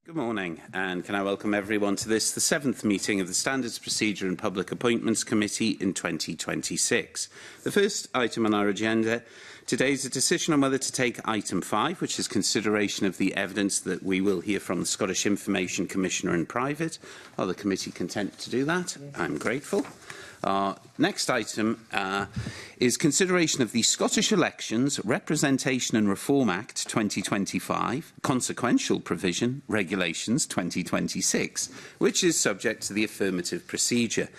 Good morning, and can I welcome everyone to this, the 7th meeting of the Standards Procedure and Public Appointments Committee in 2026. The first item on our agenda today is a decision on whether to take item 5, which is consideration of the evidence that we will hear from the Scottish Information Commissioner in private. Are the committee content to do that? I'm grateful. Our next item is consideration of the Scottish Elections Representation and Reform Act 2025, Consequential Provision Regulations 2026, which is subject to the affirmative procedure.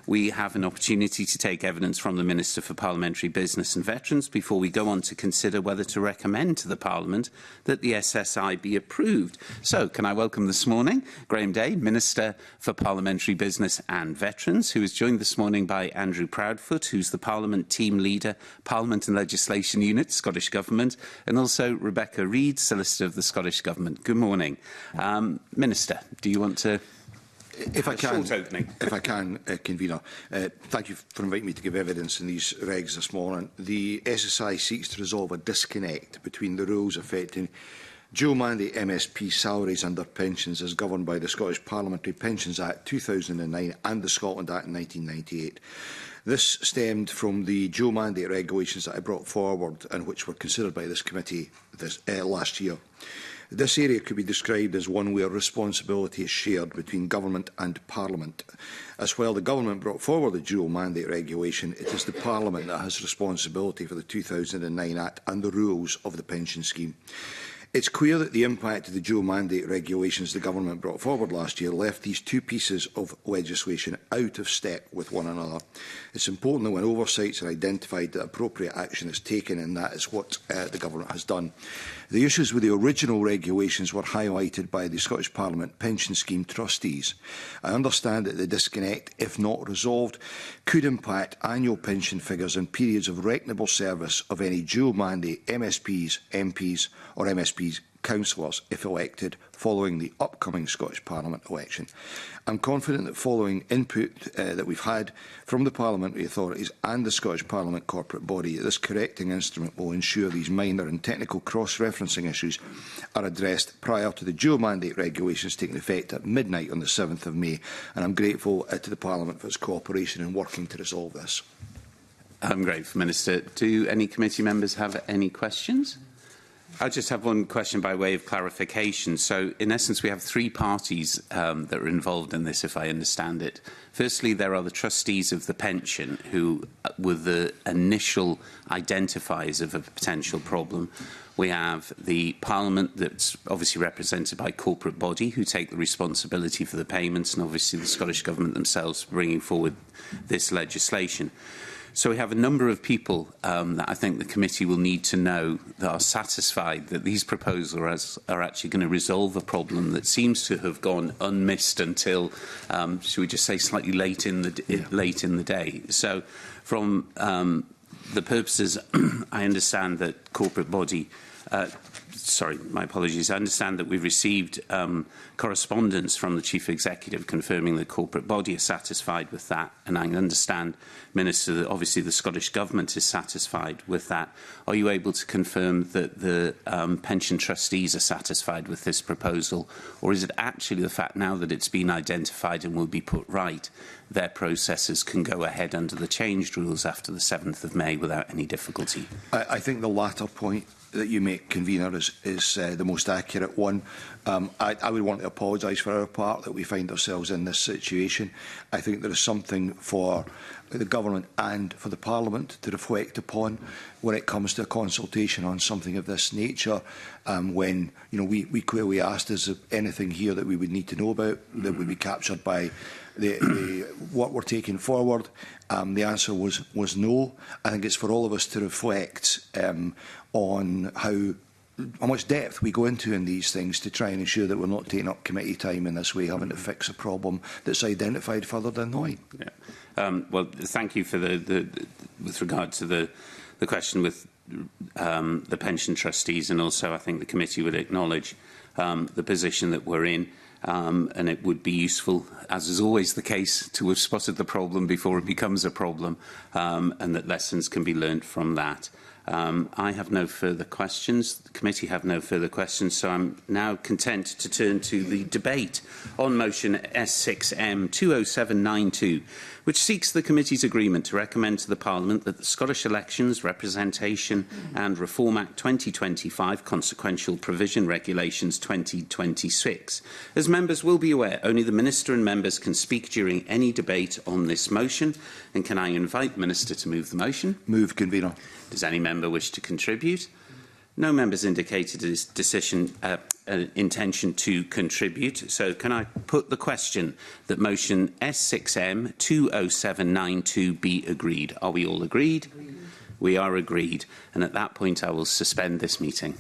We have an opportunity to take evidence from the Minister for Parliamentary Business and Veterans before we go on to consider whether to recommend to the Parliament that the SSI be approved. So, can I welcome this morning Graham Day, Minister for Parliamentary Business and Veterans, who is joined this morning by Andrew Proudfoot, who's the Parliament Team Leader, Parliament and Legislation Unit, Scottish Government, and also Rebecca Reid, Solicitor of the Scottish Government. Good morning. Minister, do you want to... If I can, Convener, thank you for inviting me to give evidence in these regs this morning. The SSI seeks to resolve a disconnect between the rules affecting dual mandate MSP salaries and their pensions as governed by the Scottish Parliamentary Pensions Act 2009 and the Scotland Act 1998. This stemmed from the dual mandate regulations that I brought forward and which were considered by this committee last year. This area could be described as one where responsibility is shared between Government and Parliament. As while the Government brought forward the dual mandate regulation, it is the Parliament that has responsibility for the 2009 Act and the rules of the pension scheme. It's clear that the impact of the dual mandate regulations the Government brought forward last year left these two pieces of legislation out of step with one another. It's important that when oversights are identified that appropriate action is taken, and that is what the Government has done. The issues with the original regulations were highlighted by the Scottish Parliament Pension Scheme trustees. I understand that the disconnect, if not resolved, could impact annual pension figures and periods of reckonable service of any dual mandate MSPs, MPs or MSPs councillors, if elected, following the upcoming Scottish Parliament election. I'm confident that following input that we've had from the parliamentary authorities and the Scottish Parliament corporate body, this correcting instrument will ensure these minor and technical cross-referencing issues are addressed prior to the dual mandate regulations taking effect at midnight on the 7th of May. And I'm grateful to the Parliament for its cooperation in working to resolve this. I'm grateful, Minister. Do any committee members have any questions? I just have one question by way of clarification. So, in essence, we have three parties that are involved in this, if I understand it. Firstly, there are the trustees of the pension, who were the initial identifiers of a potential problem. We have the Parliament, that's obviously represented by corporate body, who take the responsibility for the payments, and obviously the Scottish Government themselves bringing forward this legislation. So we have a number of people that I think the committee will need to know that are satisfied that these proposals are actually going to resolve a problem that seems to have gone unmissed until, should we just say, slightly late in the day. So, from the purposes, I understand that corporate body. Sorry, my apologies. I understand that we've received correspondence from the Chief Executive confirming that corporate body is satisfied with that, and I understand, Minister, that obviously the Scottish Government is satisfied with that. Are you able to confirm that the pension trustees are satisfied with this proposal, or is it actually the fact now that it's been identified and will be put right, their processes can go ahead under the changed rules after the 7th of May without any difficulty? I think the latter point that you make, Convener, is the most accurate one. I would want to apologise for our part that we find ourselves in this situation. I think there is something for the Government and for the Parliament to reflect upon when it comes to a consultation on something of this nature. When we clearly asked, is there anything here that we would need to know about that would be captured by what we're taking forward? The answer was no. I think it's for all of us to reflect on how much depth we go into in these things to try and ensure that we're not taking up committee time in this way, having to fix a problem that's identified further down the line. Yeah. Well, thank you for with regard to the question with the pension trustees, and also I think the committee would acknowledge the position that we're in. And it would be useful, as is always the case, to have spotted the problem before it becomes a problem, and that lessons can be learned from that. I have no further questions. The committee have no further questions, so I'm now content to turn to the debate on motion S6M 20792, which seeks the committee's agreement to recommend to the Parliament that the Scottish Elections, Representation and Reform Act 2025 Consequential Provision Regulations 2026. As members will be aware, only the Minister and members can speak during any debate on this motion. And can I invite the Minister to move the motion? Move, Convener. Does any member wish to contribute? No members indicated his intention to contribute. So can I put the question that motion S6M 20792 be agreed? Are we all agreed? We are agreed. And at that point, I will suspend this meeting.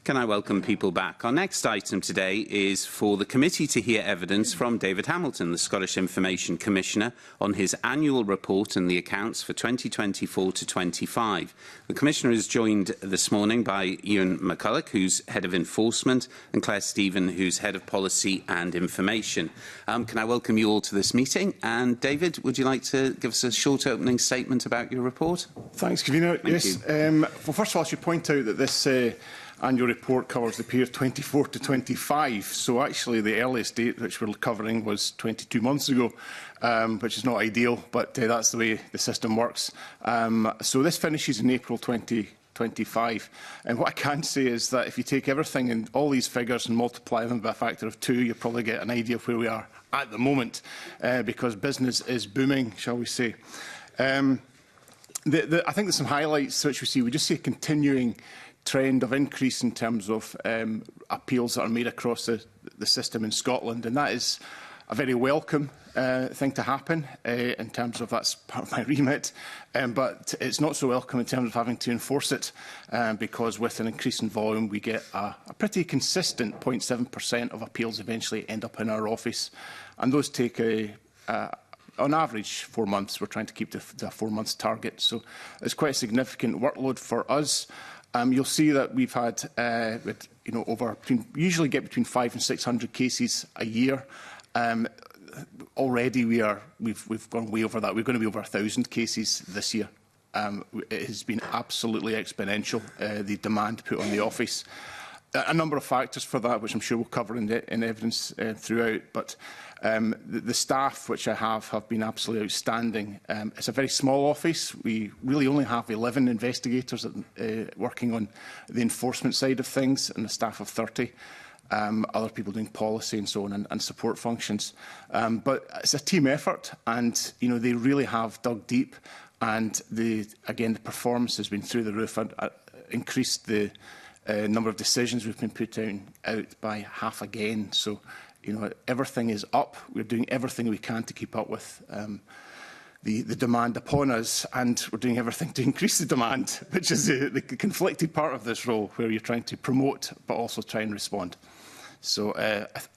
Can I welcome people back? Our next item today is for the committee to hear evidence from David Hamilton, the Scottish Information Commissioner, on his annual report and the accounts for 2024 to 25. The Commissioner is joined this morning by Ewan McCulloch, who's Head of Enforcement, and Claire Stephen, who's Head of Policy and Information. Can I welcome you all to this meeting? And David, would you like to give us a short opening statement about your report? Thanks, Convener. Yes. Well, first of all, I should point out that this annual report covers the period 24 to 25. So actually the earliest date which we're covering was 22 months ago, which is not ideal, but that's the way the system works. So this finishes in April 2025. And what I can say is that if you take everything and all these figures and multiply them by a factor of 2, you'll probably get an idea of where we are at the moment, because business is booming, shall we say. I think there's some highlights which we see. We just see a continuing trend of increase in terms of appeals that are made across the system in Scotland, and that is a very welcome thing to happen in terms of that's part of my remit, but it's not so welcome in terms of having to enforce it because with an increase in volume we get a pretty consistent 0.7% of appeals eventually end up in our office, and those take on average 4 months. We're trying to keep the 4 months target, so it's quite a significant workload for us. You'll see that we've had usually get between 500 and 600 cases a year. Already we've gone way over that. We're going to be over 1,000 cases this year. It has been absolutely exponential, the demand put on the office. A number of factors for that, which I'm sure we'll cover in evidence throughout, but the staff which I have been absolutely outstanding. It's a very small office. We really only have 11 investigators working on the enforcement side of things and a staff of 30. Other people doing policy and so on and support functions. But it's a team effort, and they really have dug deep, and again the performance has been through the roof and increased the number of decisions we've been putting out by half again. So everything is up. We're doing everything we can to keep up with the demand upon us, and we're doing everything to increase the demand, which is the conflicted part of this role, where you're trying to promote but also try and respond. So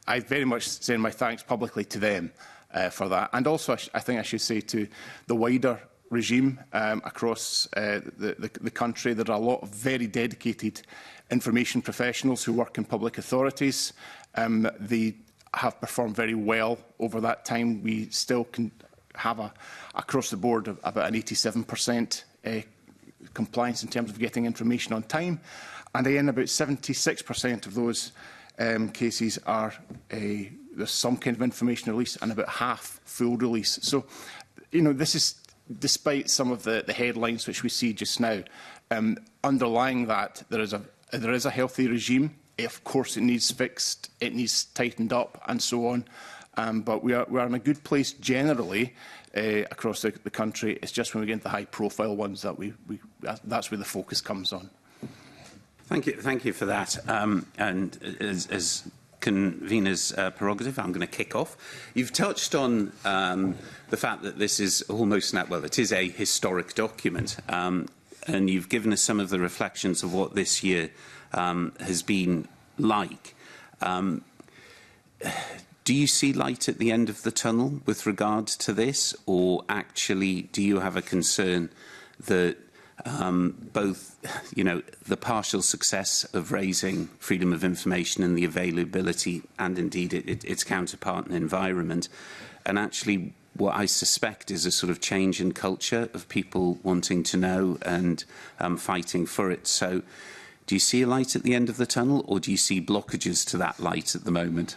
I very much send my thanks publicly to them for that. And also, I think I should say to the wider regime across the country, there are a lot of very dedicated information professionals who work in public authorities. They have performed very well over that time. We still can have across the board about an 87% compliance in terms of getting information on time, and again about 76% of those cases are there's some kind of information release, and about half full release. So this is despite some of the headlines which we see just now. Underlying that, there is a healthy regime. Of course, it needs fixed, it needs tightened up, and so on. But we are in a good place generally across the country. It's just when we get into the high-profile ones that that's where the focus comes on. Thank you for that. And as convener's prerogative, I'm going to kick off. You've touched on the fact that this is almost it is a historic document, and you've given us some of the reflections of what this year has been like. Do you see light at the end of the tunnel with regard to this, or actually do you have a concern that both, the partial success of raising freedom of information and the availability and indeed its counterpart and environment, and actually what I suspect is a sort of change in culture of people wanting to know and fighting for it. So do you see a light at the end of the tunnel, or do you see blockages to that light at the moment?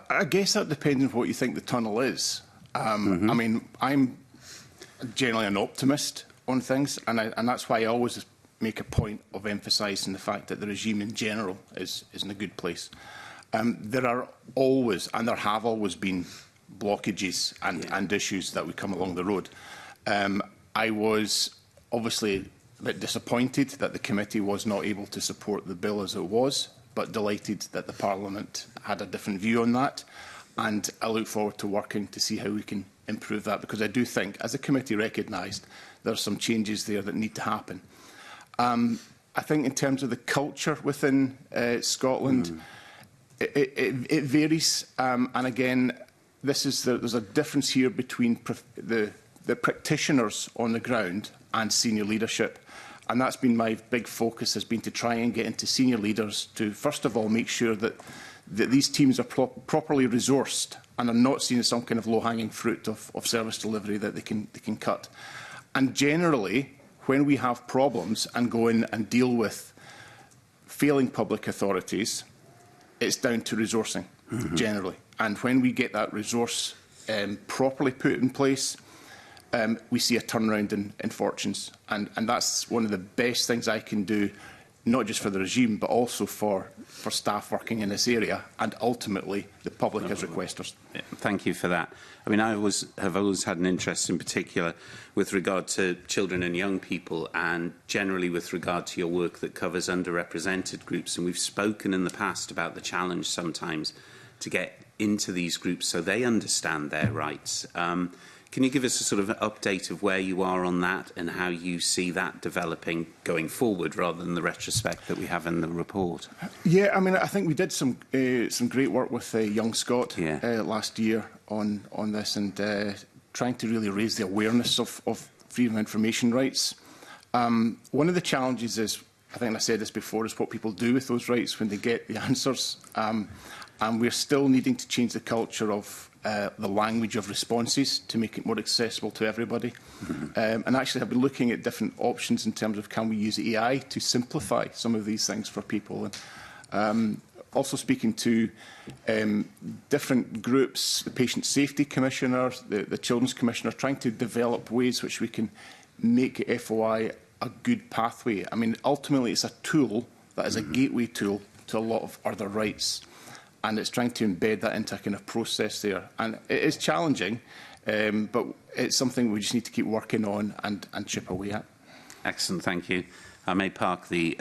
I guess that depends on what you think the tunnel is. I mean, I'm generally an optimist on things, and that's why I always make a point of emphasising the fact that the regime in general is in a good place. There are always, and there have always been, blockages and issues that would come along the road. I was obviously a bit disappointed that the committee was not able to support the bill as it was, but delighted that the Parliament had a different view on that. And I look forward to working to see how we can improve that, because I do think, as the committee recognised, there are some changes there that need to happen. I think in terms of the culture within Scotland, it varies. And again, there's a difference here between the practitioners on the ground and senior leadership. And that's been my big focus, has been to try and get into senior leaders to, first of all, make sure that these teams are properly resourced and are not seen as some kind of low-hanging fruit of service delivery that they can cut. And generally, when we have problems and go in and deal with failing public authorities, it's down to resourcing, generally. And when we get that resource properly put in place, we see a turnaround in fortunes. And that's one of the best things I can do, not just for the regime, but also for staff working in this area, and ultimately the public as requesters. Yeah, thank you for that. I mean, I have always had an interest in particular with regard to children and young people, and generally with regard to your work that covers underrepresented groups. And we've spoken in the past about the challenge sometimes to get into these groups so they understand their rights. Can you give us a sort of update of where you are on that and how you see that developing going forward rather than the retrospect that we have in the report? Yeah, I mean, I think we did some great work with Young Scott last year on this, and trying to really raise the awareness of freedom of information rights. One of the challenges is, I think I said this before, is what people do with those rights when they get the answers. And we're still needing to change the culture of the language of responses to make it more accessible to everybody. And actually, I've been looking at different options in terms of can we use AI to simplify some of these things for people. And also speaking to different groups, the Patient Safety Commissioner, the Children's Commissioner, trying to develop ways which we can make FOI a good pathway. I mean, ultimately, it's a tool that is a gateway tool to a lot of other rights. And it's trying to embed that into a kind of process there. And it is challenging, but it's something we just need to keep working on and chip away at. Excellent, thank you. I may park the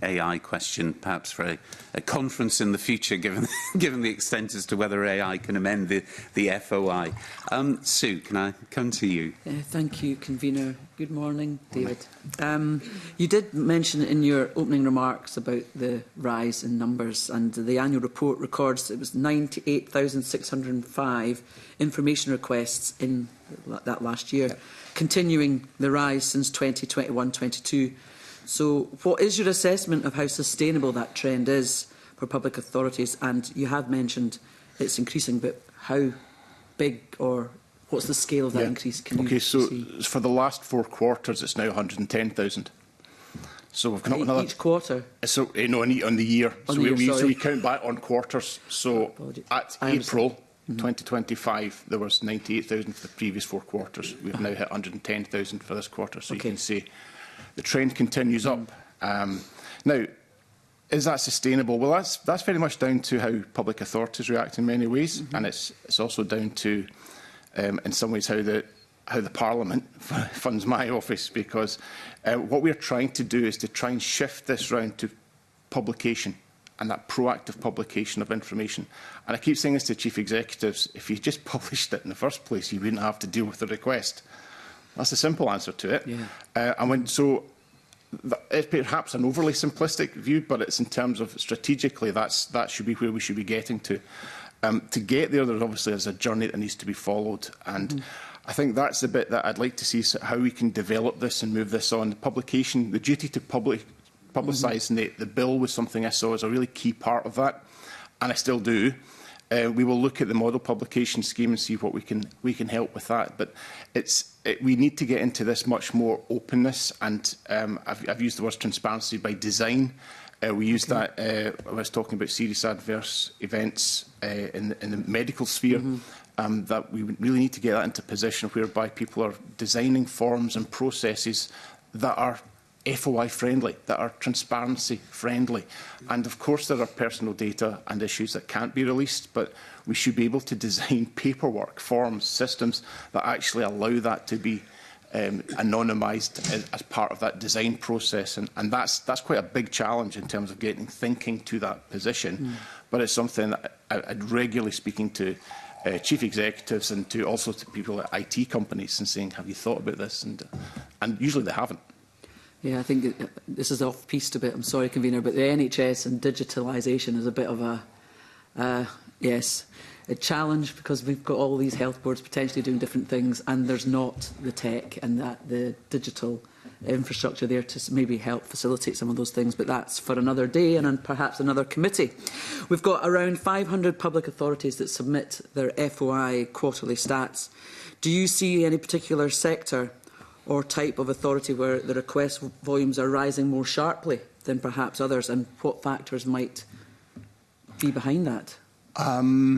AI question perhaps for a conference in the future, given the extent as to whether AI can amend the FOI. Sue, can I come to you? Thank you, Convener. Good morning, David. You did mention in your opening remarks about the rise in numbers, and the annual report records it was 98,605 information requests in that last year, continuing the rise since 2021-22. So what is your assessment of how sustainable that trend is for public authorities? And you have mentioned it's increasing, but how big or what's the scale of that increase? Can you see? For the last 4 quarters, it's now 110,000. So we've got another... Each quarter? So, no, on the year. So we count back on quarters. So at April 2025, there was 98,000 for the previous 4 quarters. We've now hit 110,000 for this quarter. So you can see the trend continues up. Now, is that sustainable? Well, that's very much down to how public authorities react in many ways, and it's also down to, in some ways, how the Parliament funds my office, because what we're trying to do is to try and shift this round to publication and that proactive publication of information. And I keep saying this to chief executives: if you just published it in the first place, you wouldn't have to deal with the request. That's the simple answer to it. It's perhaps an overly simplistic view, but it's in terms of strategically, that should be where we should be getting to. To get there, there obviously is a journey that needs to be followed, and I think that's the bit that I'd like to see, how we can develop this and move this on. The publication, the duty to publicise the bill was something I saw as a really key part of that, and I still do. We will look at the model publication scheme and see what we can help with that. But we need to get into this much more openness, and I've used the word transparency by design. We used that when I was talking about serious adverse events in the medical sphere. That we really need to get that into a position whereby people are designing forms and processes that are FOI friendly, that are transparency friendly. And of course there are personal data and issues that can't be released, but we should be able to design paperwork, forms, systems that actually allow that to be anonymised as part of that design process. And that's quite a big challenge in terms of getting thinking to that position. But it's something that I'd regularly speaking to chief executives and also to people at IT companies and saying, have you thought about this? And usually they haven't. Yeah, I think this is off-piste a bit, I'm sorry, Convener, but the NHS and digitalisation is a bit of a challenge, because we've got all these health boards potentially doing different things, and there's not the tech and the digital infrastructure there to maybe help facilitate some of those things. But that's for another day and perhaps another committee. We've got around 500 public authorities that submit their FOI quarterly stats. Do you see any particular sector or type of authority where the request volumes are rising more sharply than perhaps others, and what factors might be behind that? I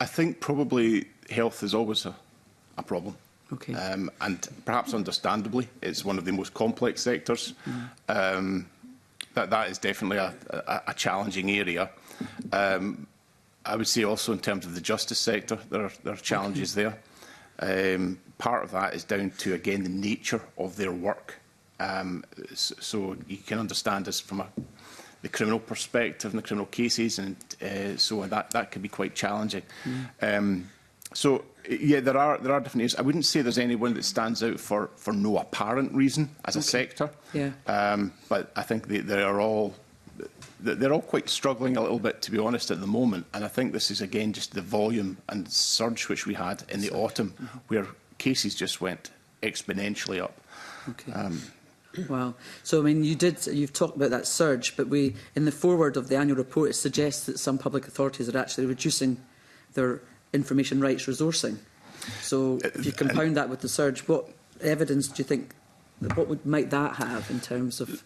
think probably health is always a problem. Okay. And perhaps understandably, it's one of the most complex sectors. That is definitely a challenging area. I would say also in terms of the justice sector, there are challenges there. Part of that is down to, again, the nature of their work. So you can understand this from the criminal perspective and the criminal cases, and so that could be quite challenging. So, yeah, there are different areas. I wouldn't say there's anyone that stands out for no apparent reason as a sector. Yeah. But I think they're all quite struggling a little bit, to be honest, at the moment. And I think this is, again, just the volume and surge which we had in the autumn, where cases just went exponentially up. Okay. Wow. So, I mean, you've talked about that surge, but in the foreword of the annual report, it suggests that some public authorities are actually reducing their information rights resourcing. So if you compound that with the surge, what evidence do you think, might that have in terms of...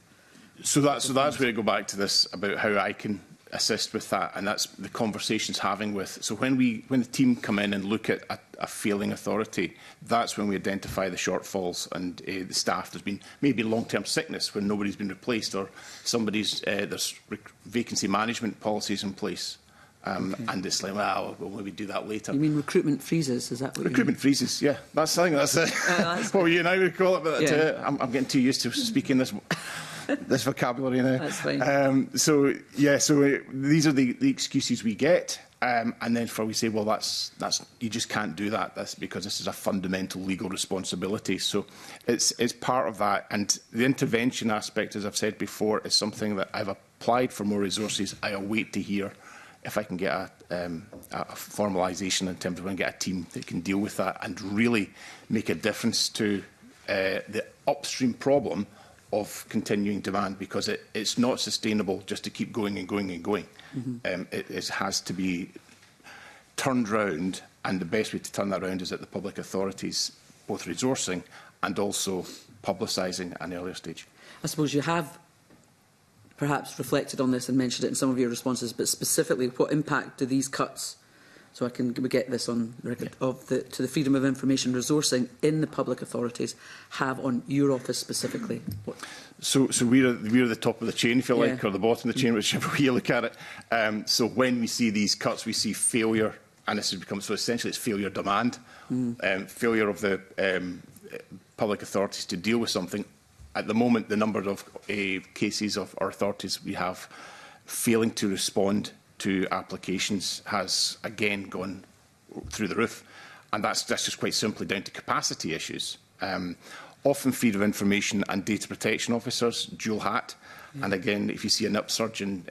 So that's where I go back to this about how I can assist with that, and that's the conversations having with... So when the team come in and look at a failing authority, that's when we identify the shortfalls and the staff. There's been maybe long-term sickness when nobody's been replaced, or there's vacancy management policies in place. And it's like, well, we'll maybe do that later. You mean recruitment freezes? Is that what recruitment freezes? Yeah, that's it. That's what you and I would call it. But yeah. I'm getting too used to speaking this vocabulary now. That's fine. So these are the excuses we get, and then we say, well, that's you just can't do that. That's because this is a fundamental legal responsibility. So it's part of that, and the intervention aspect, as I've said before, is something that I've applied for more resources. I await to hear if I can get a formalisation in terms of when I get a team that can deal with that and really make a difference to the upstream problem of continuing demand, because it's not sustainable just to keep going and going and going. It has to be turned round, and the best way to turn that around is at the public authorities, both resourcing and also publicising at an earlier stage. I suppose you have perhaps reflected on this and mentioned it in some of your responses, but specifically, what impact do these cuts, so we get this on record, to the freedom of information resourcing in the public authorities have on your office specifically? So we're the top of the chain, if you like, or the bottom of the chain, whichever way you look at it. So when we see these cuts, we see failure, and this has become, so essentially it's failure demand, failure of the public authorities to deal with something. At the moment, the number of cases of our authorities we have failing to respond to applications has again gone through the roof, and that's just quite simply down to capacity issues. Often freedom of information and data protection officers, dual hat, and again, if you see an upsurge in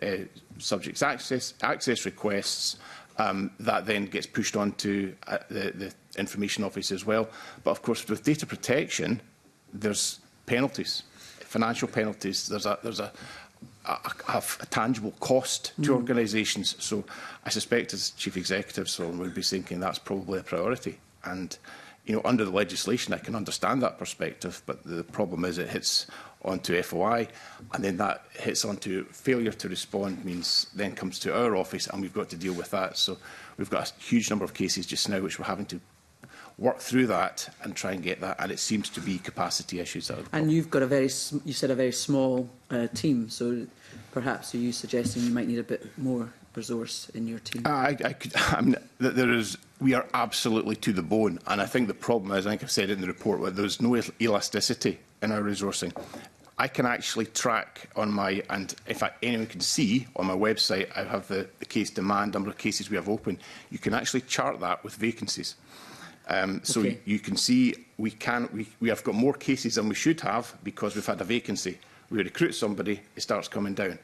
subject access requests, that then gets pushed on to the information office as well. But of course, with data protection, there's penalties, financial penalties. There's a tangible cost to organisations. So I suspect as Chief Executive, so we'll be thinking that's probably a priority. And under the legislation, I can understand that perspective, but the problem is it hits onto FOI, and then that hits onto failure to respond, means then comes to our office, and we've got to deal with that. So we've got a huge number of cases just now which we're having to work through that and try and get that, and it seems to be capacity issues. And you've got you said a very small team, so perhaps are you suggesting you might need a bit more resource in your team? We are absolutely to the bone, and I think the problem is, I think I've said it in the report, where there's no elasticity in our resourcing. I can actually track on and in fact anyone can see on my website, I have the case demand, number of cases we have open. You can actually chart that with vacancies. So you can see we have got more cases than we should have because we've had a vacancy. We recruit somebody, it starts coming down.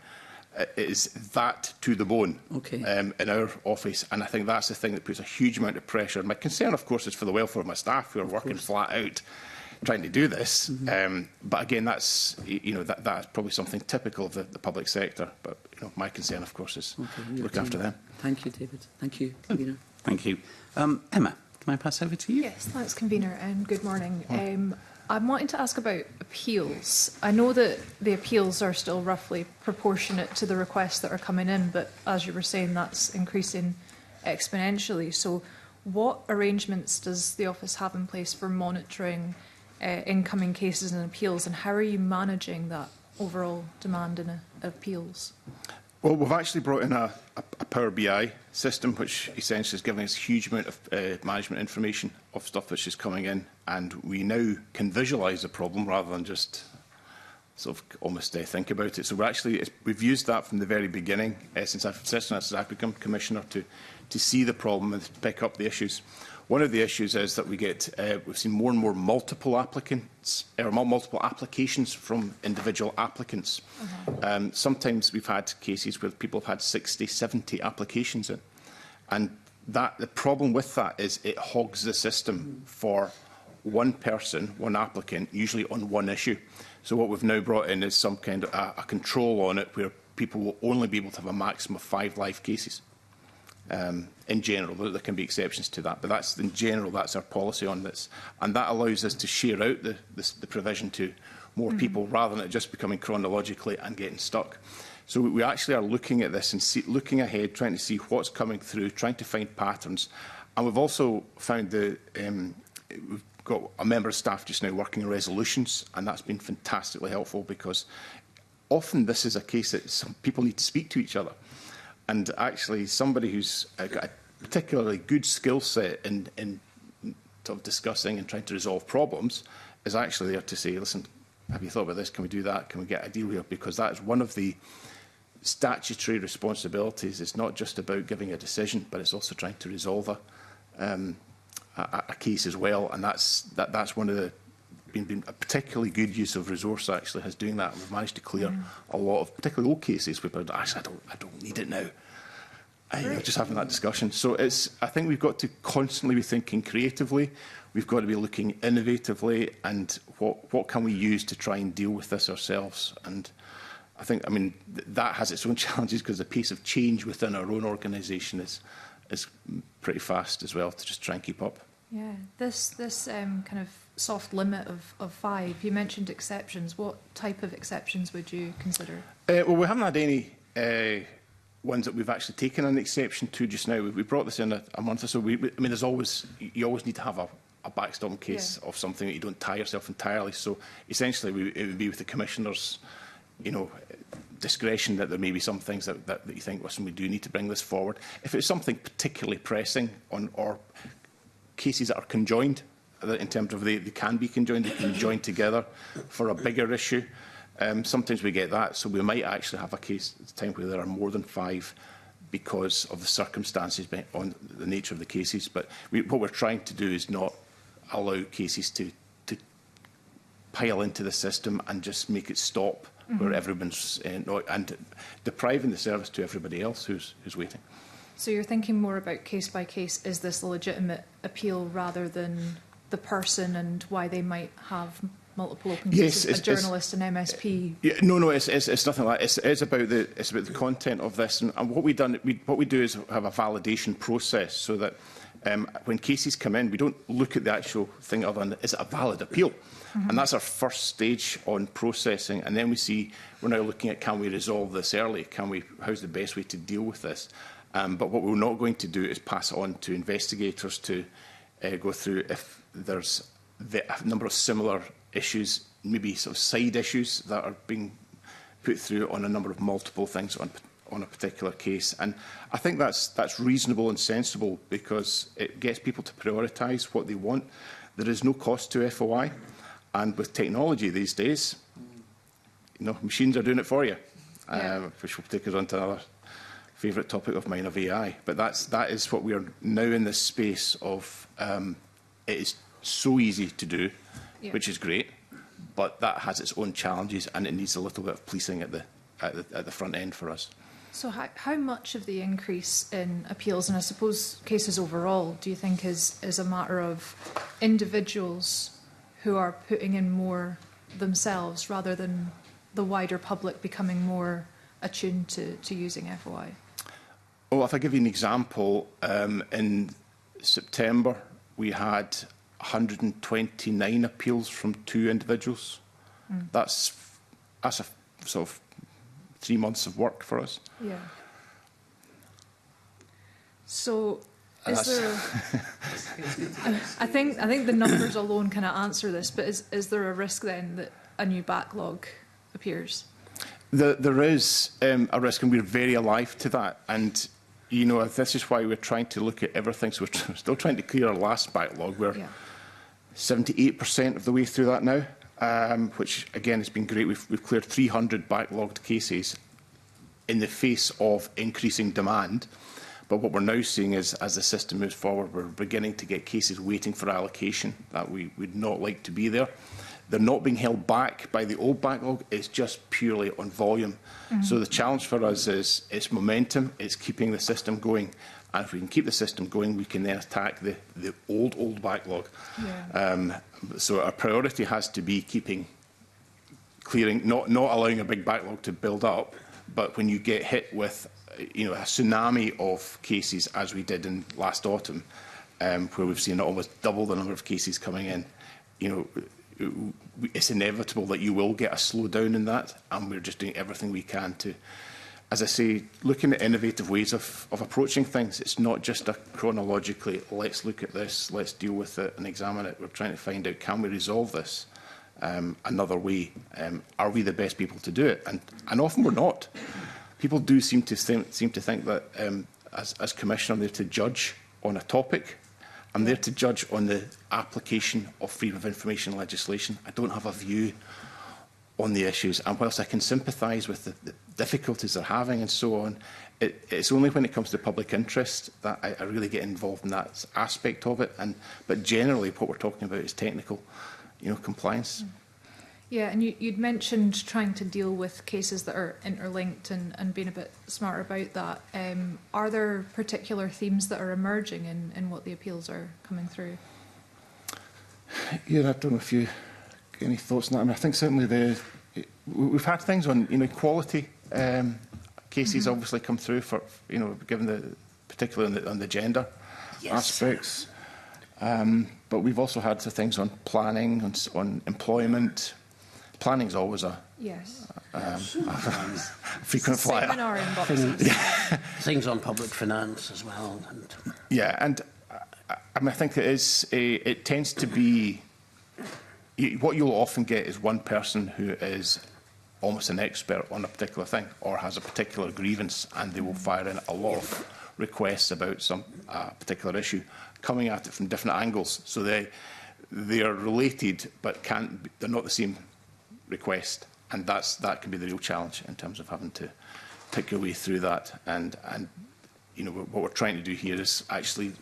It is that to the bone in our office, and I think that's the thing that puts a huge amount of pressure. My concern, of course, is for the welfare of my staff who are working flat out trying to do this. But again, that's that's probably something typical of the public sector. But my concern, of course, is look after them. Thank you, David. Thank you, convener. Thank you, Emma. Can I pass over to you? Yes, thanks, convener, and good morning. I'm wanting to ask about appeals. I know that the appeals are still roughly proportionate to the requests that are coming in, but as you were saying, that's increasing exponentially. So what arrangements does the office have in place for monitoring incoming cases and appeals, and how are you managing that overall demand in appeals? Well, we've actually brought in a Power BI system, which essentially is giving us a huge amount of management information of stuff that's just coming in, and we now can visualise the problem rather than just sort of almost think about it. So we've used that from the very beginning, since I've become Commissioner, to see the problem and to pick up the issues. One of the issues is that we've seen more and more multiple applicants, or multiple applications from individual applicants. Sometimes we've had cases where people have had 60, 70 applications in. And the problem with that is it hogs the system for one person, one applicant, usually on one issue. So what we've now brought in is some kind of a control on it where people will only be able to have a maximum of 5 live cases. In general, there can be exceptions to that, but in general, that's our policy on this. And that allows us to share out the provision to more people rather than it just becoming chronologically and getting stuck. So we actually are looking at this and looking ahead, trying to see what's coming through, trying to find patterns. And we've also found we've got a member of staff just now working on resolutions, and that's been fantastically helpful because often this is a case that some people need to speak to each other. And actually somebody who's got a particularly good skill set in sort of discussing and trying to resolve problems is actually there to say, listen, have you thought about this? Can we do that? Can we get a deal here? Because that is one of the statutory responsibilities. It's not just about giving a decision, but it's also trying to resolve a case as well. And that's one of the been a particularly good use of resource, actually, has doing that. We've managed to clear a lot of particularly old cases where actually I don't need it now. Just having that discussion. So I think we've got to constantly be thinking creatively. We've got to be looking innovatively, and what can we use to try and deal with this ourselves. And I think, that has its own challenges because the pace of change within our own organisation is pretty fast as well to just try and keep up. Yeah, this kind of soft limit of 5, you mentioned exceptions. What type of exceptions would you consider? Well, we haven't had any ones that we've actually taken an exception to just now. We brought this in a month or so. There's always, you always need to have a backstop in case of something that you don't tie yourself entirely. So essentially, it would be with the Commissioner's, discretion that there may be some things that you think, listen, we do need to bring this forward. If it's something particularly pressing or cases that are conjoined, in terms of they can be conjoined, they can join together for a bigger issue. Sometimes we get that, so we might actually have a case at the time where there are more than 5 because of the circumstances on the nature of the cases. But what we're trying to do is not allow cases to pile into the system and just make it stop where everyone's and depriving the service to everybody else who's waiting. So you're thinking more about case by case. Is this a legitimate appeal rather than the person and why they might have multiple open cases, a journalist, an MSP? Yeah, no, it's nothing like that. It's about the content of this, and what we do is have a validation process so that when cases come in, we don't look at the actual thing other than is it a valid appeal, and that's our first stage on processing, and then we're now looking at can we resolve this early? How's the best way to deal with this? But what we're not going to do is pass it on to investigators to go through if there's a number of similar issues, maybe sort of side issues that are being put through on a number of multiple things on a particular case. And I think that's reasonable and sensible because it gets people to prioritise what they want. There is no cost to FOI, and with technology these days, machines are doing it for you, which will take us on to another favourite topic of mine of AI. But that is what we are now in this space of. It is so easy to do, which is great, but that has its own challenges, and it needs a little bit of policing at the front end for us. So how much of the increase in appeals, and I suppose cases overall, do you think is a matter of individuals who are putting in more themselves rather than the wider public becoming more attuned to using FOI? Well, if I give you an example, in September we had 129 appeals from 2 individuals. That's a sort of 3 months of work for us. Yeah. So is there? I think the numbers alone kind of answer this, but is there a risk then that a new backlog appears? There is a risk, and we're very alive to that. And this is why we're trying to look at everything. So we're still trying to clear our last backlog. We're 78% of the way through that now. which again has been great. We've cleared 300 backlogged cases in the face of increasing demand. But what we're now seeing is, as the system moves forward, we're beginning to get cases waiting for allocation that we would not like to be there. They're not being held back by the old backlog, it's just purely on volume. So the challenge for us is it's momentum, it's keeping the system going. And if we can keep the system going, we can then attack the old backlog. Yeah. So our priority has to be clearing, not allowing a big backlog to build up, but when you get hit with a tsunami of cases, as we did in last autumn, where we've seen almost double the number of cases coming in, it's inevitable that you will get a slowdown in that, and we're just doing everything we can to, as I say, looking at innovative ways of approaching things. It's not just a chronologically, let's look at this, let's deal with it and examine it. We're trying to find out, can we resolve this another way? Are we the best people to do it? And often we're not. People do seem to think that as Commissioner, I'm there to judge on a topic. I'm there to judge on the application of freedom of information legislation. I don't have a view on the issues. And whilst I can sympathise with the difficulties they're having and so on, it's only when it comes to public interest that I really get involved in that aspect of it. But generally, what we're talking about is technical, compliance. Yeah, and you'd mentioned trying to deal with cases that are interlinked and being a bit smarter about that. Are there particular themes that are emerging in what the appeals are coming through? Yeah, I don't know if you get any thoughts on that. I mean, I think certainly we've had things on equality cases obviously come through for given particularly on the gender aspects. But we've also had things on planning, on employment. Planning is always a frequent flyer. Things on public finance as well. Yeah, and I mean, I think it tends to be what you'll often get is one person who is almost an expert on a particular thing or has a particular grievance, and they will fire in a lot of requests about some particular issue, coming at it from different angles. So they are related, but they're not the same request, and that can be the real challenge in terms of having to pick your way through that. And what we're trying to do here is actually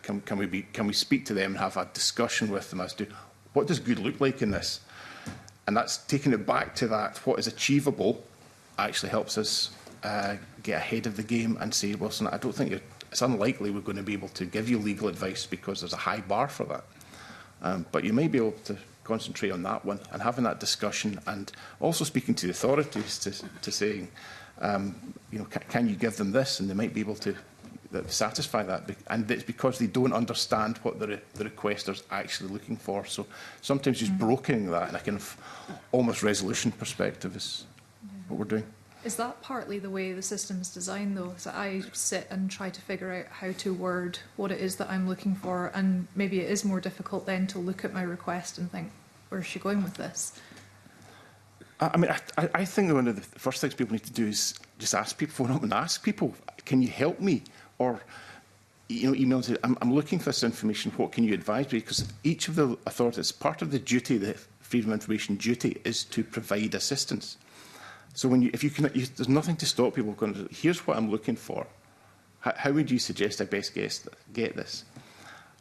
can we speak to them and have a discussion with them as to what does good look like in this, and that's taking it back to that what is achievable actually helps us get ahead of the game and say, well, I don't think it's unlikely we're going to be able to give you legal advice because there's a high bar for that, but you may be able to concentrate on that one and having that discussion, and also speaking to the authorities to saying, can you give them this, and they might be able to satisfy that, and it's because they don't understand what the requester's actually looking for. So sometimes just brokering that in a kind of almost resolution perspective is what we're doing. Is that partly the way the system's designed, though? So I sit and try to figure out how to word what it is that I'm looking for, and maybe it is more difficult then to look at my request and think, where's she going with this? I mean, I think that one of the first things people need to do is just ask people, phone up and ask people, can you help me? Or, email and say, I'm looking for this information, what can you advise me? Because each of the authorities, part of the duty, the freedom of information duty, is to provide assistance. So there's nothing to stop people going, here's what I'm looking for. How would you suggest I best get this?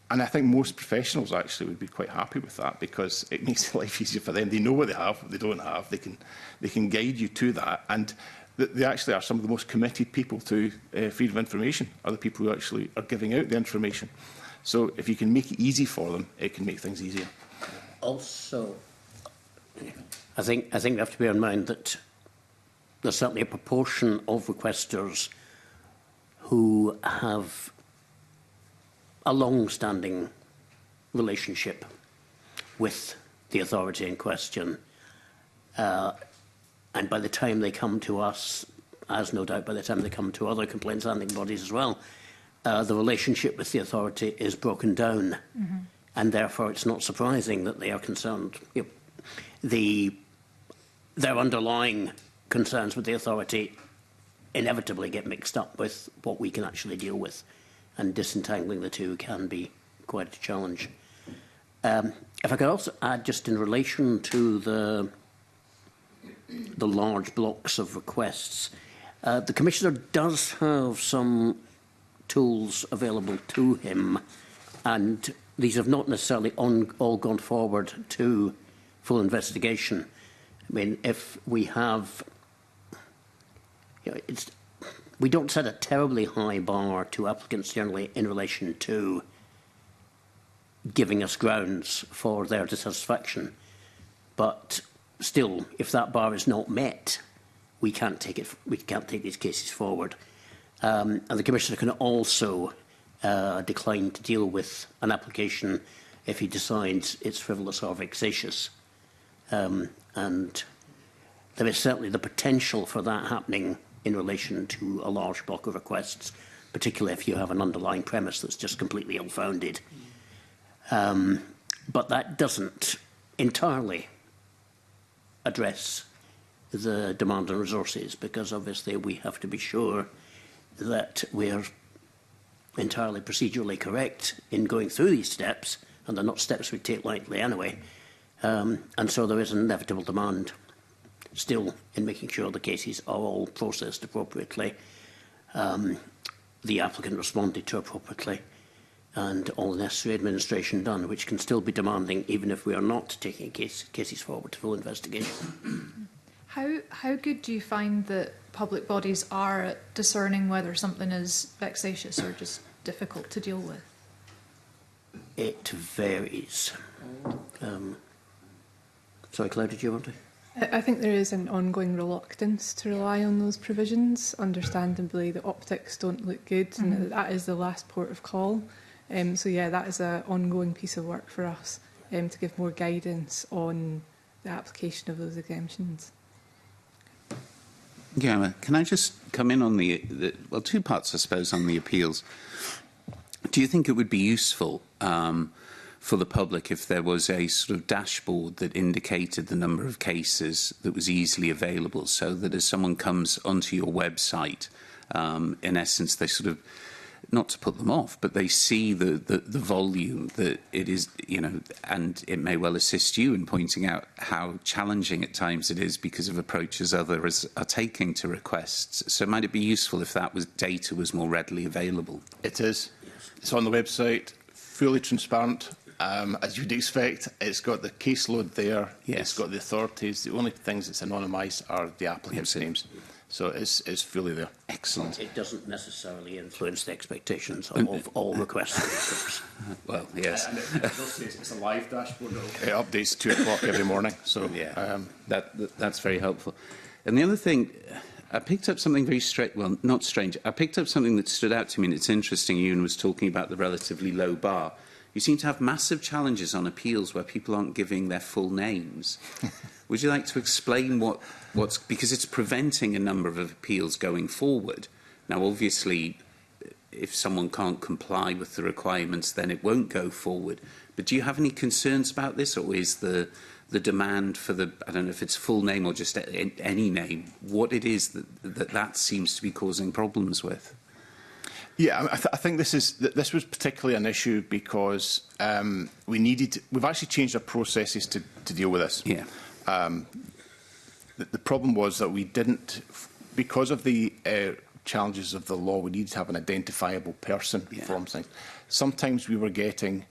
And I think most professionals actually would be quite happy with that, because it makes life easier for them. They know what they have, what they don't have. They can guide you to that. And they actually are some of the most committed people to freedom of information, are the people who actually are giving out the information. So if you can make it easy for them, it can make things easier. Also, I think we have to bear in mind that there's certainly a proportion of requesters who have a long-standing relationship with the authority in question. And by the time they come to us, as no doubt by the time they come to other complaints handling bodies as well, the relationship with the authority is broken down. And therefore it's not surprising that they are concerned. Their underlying concerns with the authority inevitably get mixed up with what we can actually deal with, and disentangling the two can be quite a challenge. If I could also add, just in relation to the large blocks of requests, the Commissioner does have some tools available to him, and these have not necessarily all gone forward to full investigation. I mean, if we have, we don't set a terribly high bar to applicants generally in relation to giving us grounds for their dissatisfaction, but still, if that bar is not met, we can't take these cases forward. And the Commissioner can also decline to deal with an application if he decides it's frivolous or vexatious. And there is certainly the potential for that happening in relation to a large block of requests, particularly if you have an underlying premise that's just completely ill-founded. But that doesn't entirely address the demand on resources, because obviously we have to be sure that we're entirely procedurally correct in going through these steps, and they're not steps we take lightly anyway. And so there is an inevitable demand still in making sure the cases are all processed appropriately, the applicant responded to appropriately, and all the necessary administration done, which can still be demanding even if we are not taking cases forward to full investigation. How good do you find that public bodies are at discerning whether something is vexatious or just difficult to deal with? It varies. Sorry, Claire, did you want to? I think there is an ongoing reluctance to rely on those provisions. Understandably, the optics don't look good, and that is the last port of call. So yeah, that is an ongoing piece of work for us to give more guidance on the application of those exemptions. Yeah, can I just come in on well, two parts, I suppose, on the appeals. Do you think it would be useful for the public if there was a sort of dashboard that indicated the number of cases that was easily available, so that as someone comes onto your website, in essence, they sort of, not to put them off, but they see the volume that it is, you know, and it may well assist you in pointing out how challenging at times it is because of approaches others are taking to requests. So might it be useful if that data was more readily available? It is. It's on the website, fully transparent. As you'd expect, it's got the caseload there. Yes. It's got the authorities. The only things that's anonymised are the applicants' names. So it's fully there. Excellent. It doesn't necessarily influence the expectations of all requests. Well, yes. It's a live dashboard. It updates 2 o'clock every morning. So yeah, that's very helpful. And the other thing, I picked up something very strange. Well, not strange. I picked up something that stood out to me, and it's interesting. Ewan was talking about the relatively low bar. You seem to have massive challenges on appeals where people aren't giving their full names. Would you like to explain what's... Because it's preventing a number of appeals going forward. Now, obviously, if someone can't comply with the requirements, then it won't go forward. But do you have any concerns about this, or is the demand for the... I don't know if it's full name or just any name, what it is that seems to be causing problems with? Yeah, I think this was particularly an issue because we've actually changed our processes to deal with this. Yeah. The problem was that we didn't, because of the challenges of the law, we needed to have an identifiable person from things. Sometimes we were getting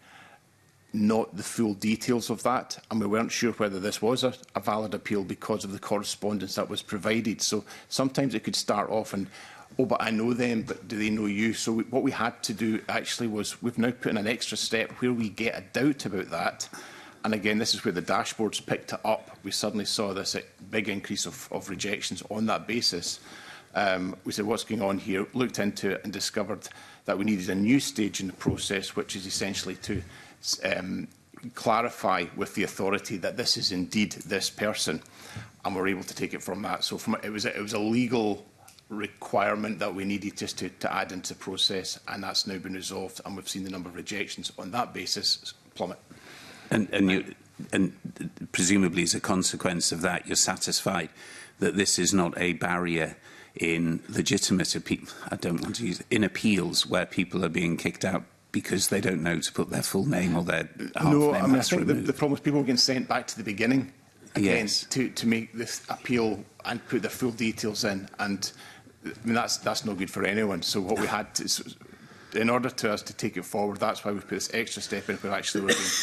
not the full details of that, and we weren't sure whether this was a valid appeal because of the correspondence that was provided. So sometimes it could start off and, oh, but I know them, but do they know you? So what we had to do actually was we've now put in an extra step where we get a doubt about that. And again, this is where the dashboards picked it up. We suddenly saw this big increase of rejections on that basis. We said, what's going on here? Looked into it and discovered that we needed a new stage in the process, which is essentially to clarify with the authority that this is indeed this person. And we're able to take it from that. So it was a legal requirement that we needed just to add into the process, and that's now been resolved, and we've seen the number of rejections on that basis plummet. And presumably as a consequence of that, you're satisfied that this is not a barrier in legitimate appeals, I don't want to use, in appeals where people are being kicked out because they don't know to put their full name or their half No, name. I mean, I think the problem is people getting sent back to the beginning again Yes. to make this appeal and put their full details in, and I mean that's no good for anyone. So what we had to, in order to us to take it forward, that's why we put this extra step in where actually we're being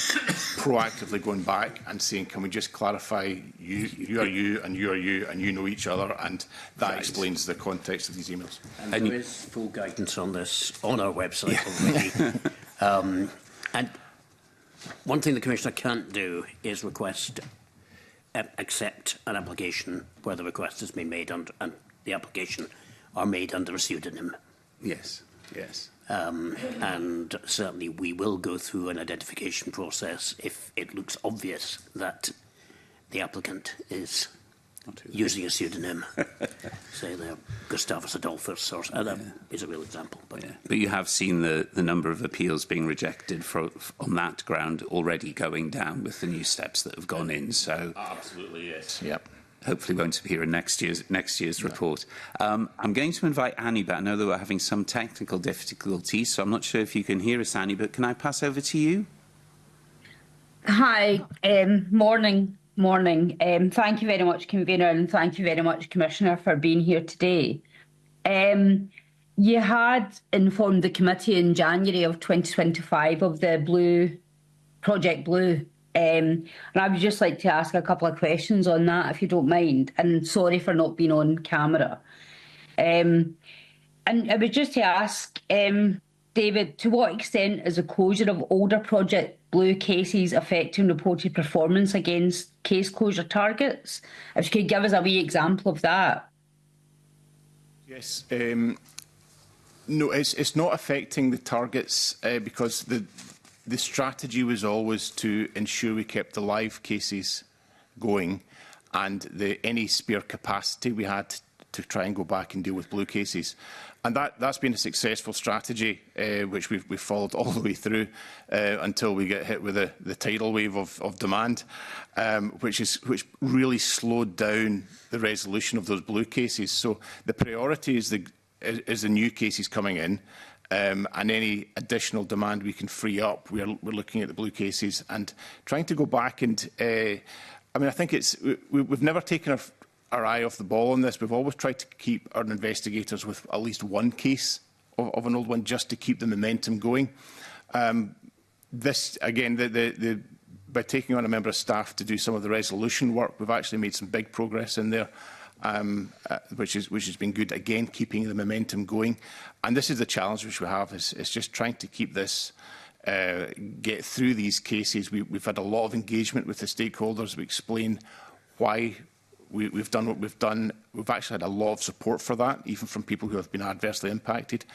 proactively going back and saying, can we just clarify you are you and you are you and you know each other, and that explains the context of these emails. And there is full guidance on this on our website already. And one thing the Commissioner can't do is request accept an application where the request has been made under, and the application are made under a pseudonym. Yes, yes. And certainly we will go through an identification process if it looks obvious that the applicant is using a pseudonym. Say they're Gustavus Adolphus, or that is a real example. But, but you have seen the number of appeals being rejected on that ground already going down with the new steps that have gone in. So Absolutely, yes. Yep. hopefully won't appear in next year's report. I'm going to invite Annie, but I know that we're having some technical difficulties, so I'm not sure if you can hear us, Annie, but can I pass over to you? Hi, morning. Thank you very much, Convener, and thank you very much, Commissioner, for being here today. You had informed the committee in January of 2025 of the Project Blue. And I would just like to ask a couple of questions on that, if you don't mind. And sorry for not being on camera. And I would just to ask, David, to what extent is the closure of older Project Blue cases affecting reported performance against case closure targets? If you could give us a wee example of that. Yes. No, it's not affecting the targets because the strategy was always to ensure we kept the live cases going and any spare capacity we had to try and go back and deal with blue cases. And that's been a successful strategy, which we've followed all the way through until we get hit with the tidal wave of demand, which really slowed down the resolution of those blue cases. So the priority is the new cases coming in, and any additional demand we can free up. We're looking at the blue cases and trying to go back and. I mean, I think we've never taken our eye off the ball on this. We've always tried to keep our investigators with at least one case of an old one, just to keep the momentum going. This, again, by taking on a member of staff to do some of the resolution work, we've actually made some big progress in there, which has been good. Again, keeping the momentum going. And this is the challenge which we have, is just trying to keep this, get through these cases. We've had a lot of engagement with the stakeholders. We explain why we've done what we've done. We've actually had a lot of support for that, even from people who have been adversely impacted.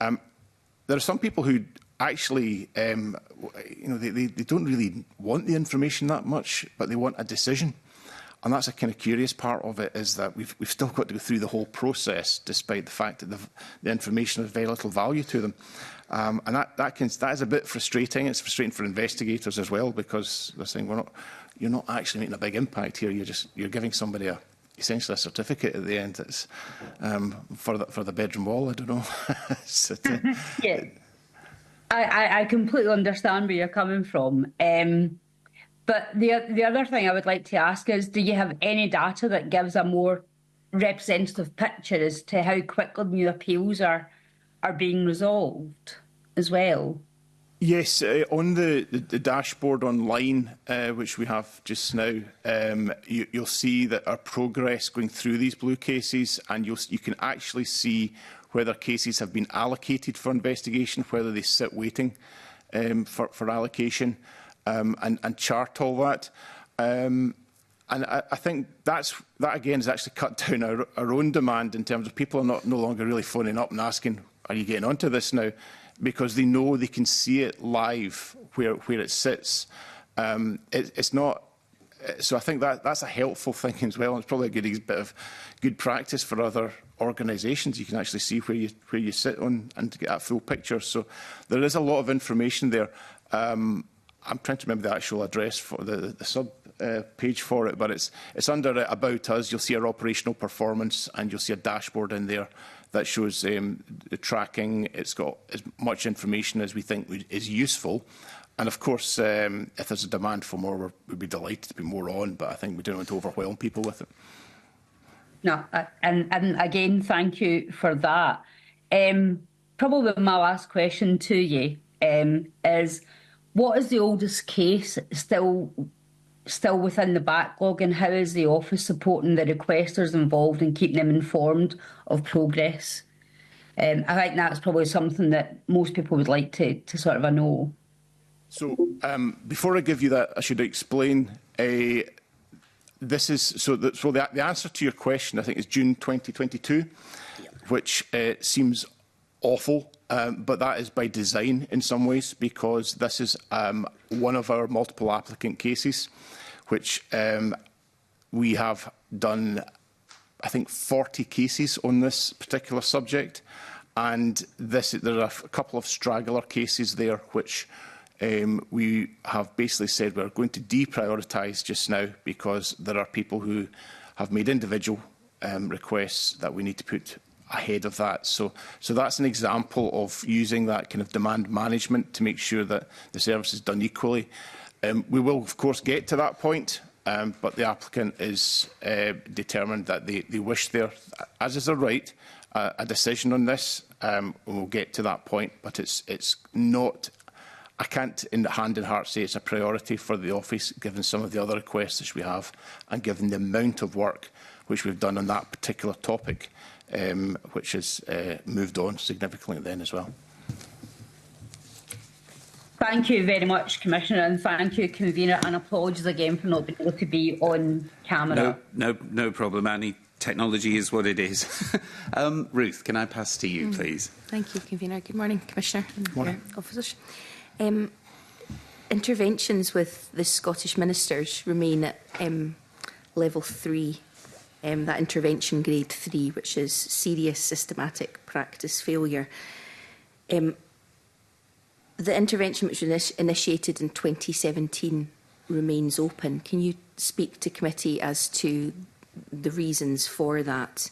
There are some people who actually, they don't really want the information that much, but they want a decision. And that's a kind of curious part of it, is that we've still got to go through the whole process, despite the fact that the information has very little value to them. And that is a bit frustrating. It's frustrating for investigators as well, because they're saying, you're not actually making a big impact here. You're giving somebody essentially a certificate at the end. That's for the bedroom wall. I don't know. Yeah, I completely understand where you're coming from. But the other thing I would like to ask is, do you have any data that gives a more representative picture as to how quickly new appeals are being resolved as well? Yes, on the dashboard online, which we have just now, you'll see that our progress going through these blue cases, and you can actually see whether cases have been allocated for investigation, whether they sit waiting for allocation, and chart all that. And I think that again has actually cut down our own demand in terms of people are no longer really phoning up and asking, are you getting onto this now? Because they know they can see it live where it sits. It's not. So I think that's a helpful thing as well. It's probably a bit of good practice for other organisations. You can actually see where you sit on and to get that full picture. So there is a lot of information there. I'm trying to remember the actual address for the sub page for it, but it's under About Us. You'll see our operational performance, and you'll see a dashboard in there that shows the tracking. It's got as much information as we think is useful. And of course, if there's a demand for more, we'd be delighted to be more on, but I think we don't want to overwhelm people with it. No, and again, thank you for that. Probably my last question to you is, what is the oldest case still within the backlog, and how is the office supporting the requesters involved and keeping them informed of progress? I think that's probably something that most people would like to sort of know. So before I give you that, I should explain. This is the answer to your question, I think, is June 2022, which seems awful, but that is by design in some ways, because this is one of our multiple applicant cases, which we have done, I think, 40 cases on this particular subject, and there are a couple of straggler cases there, which we have basically said we're going to deprioritise just now, because there are people who have made individual requests that we need to put ahead of that. So that's an example of using that kind of demand management to make sure that the service is done equally. We will, of course, get to that point, but the applicant is determined that they wish there, as is their right, a decision on this. We'll get to that point, but it's not. I can't, in hand in heart, say it's a priority for the office, given some of the other requests which we have, and given the amount of work which we've done on that particular topic, which has moved on significantly then as well. Thank you very much, Commissioner, and thank you, Convener, and apologies again for not being able to be on camera. No problem, Annie. Technology is what it is. Ruth, can I pass to you, please? Thank you, Convener. Good morning, Commissioner and morning. officers. Interventions with the Scottish ministers remain at level 3, that intervention grade 3, which is serious systematic practice failure. The intervention which was initiated in 2017 remains open. Can you speak to committee as to the reasons for that?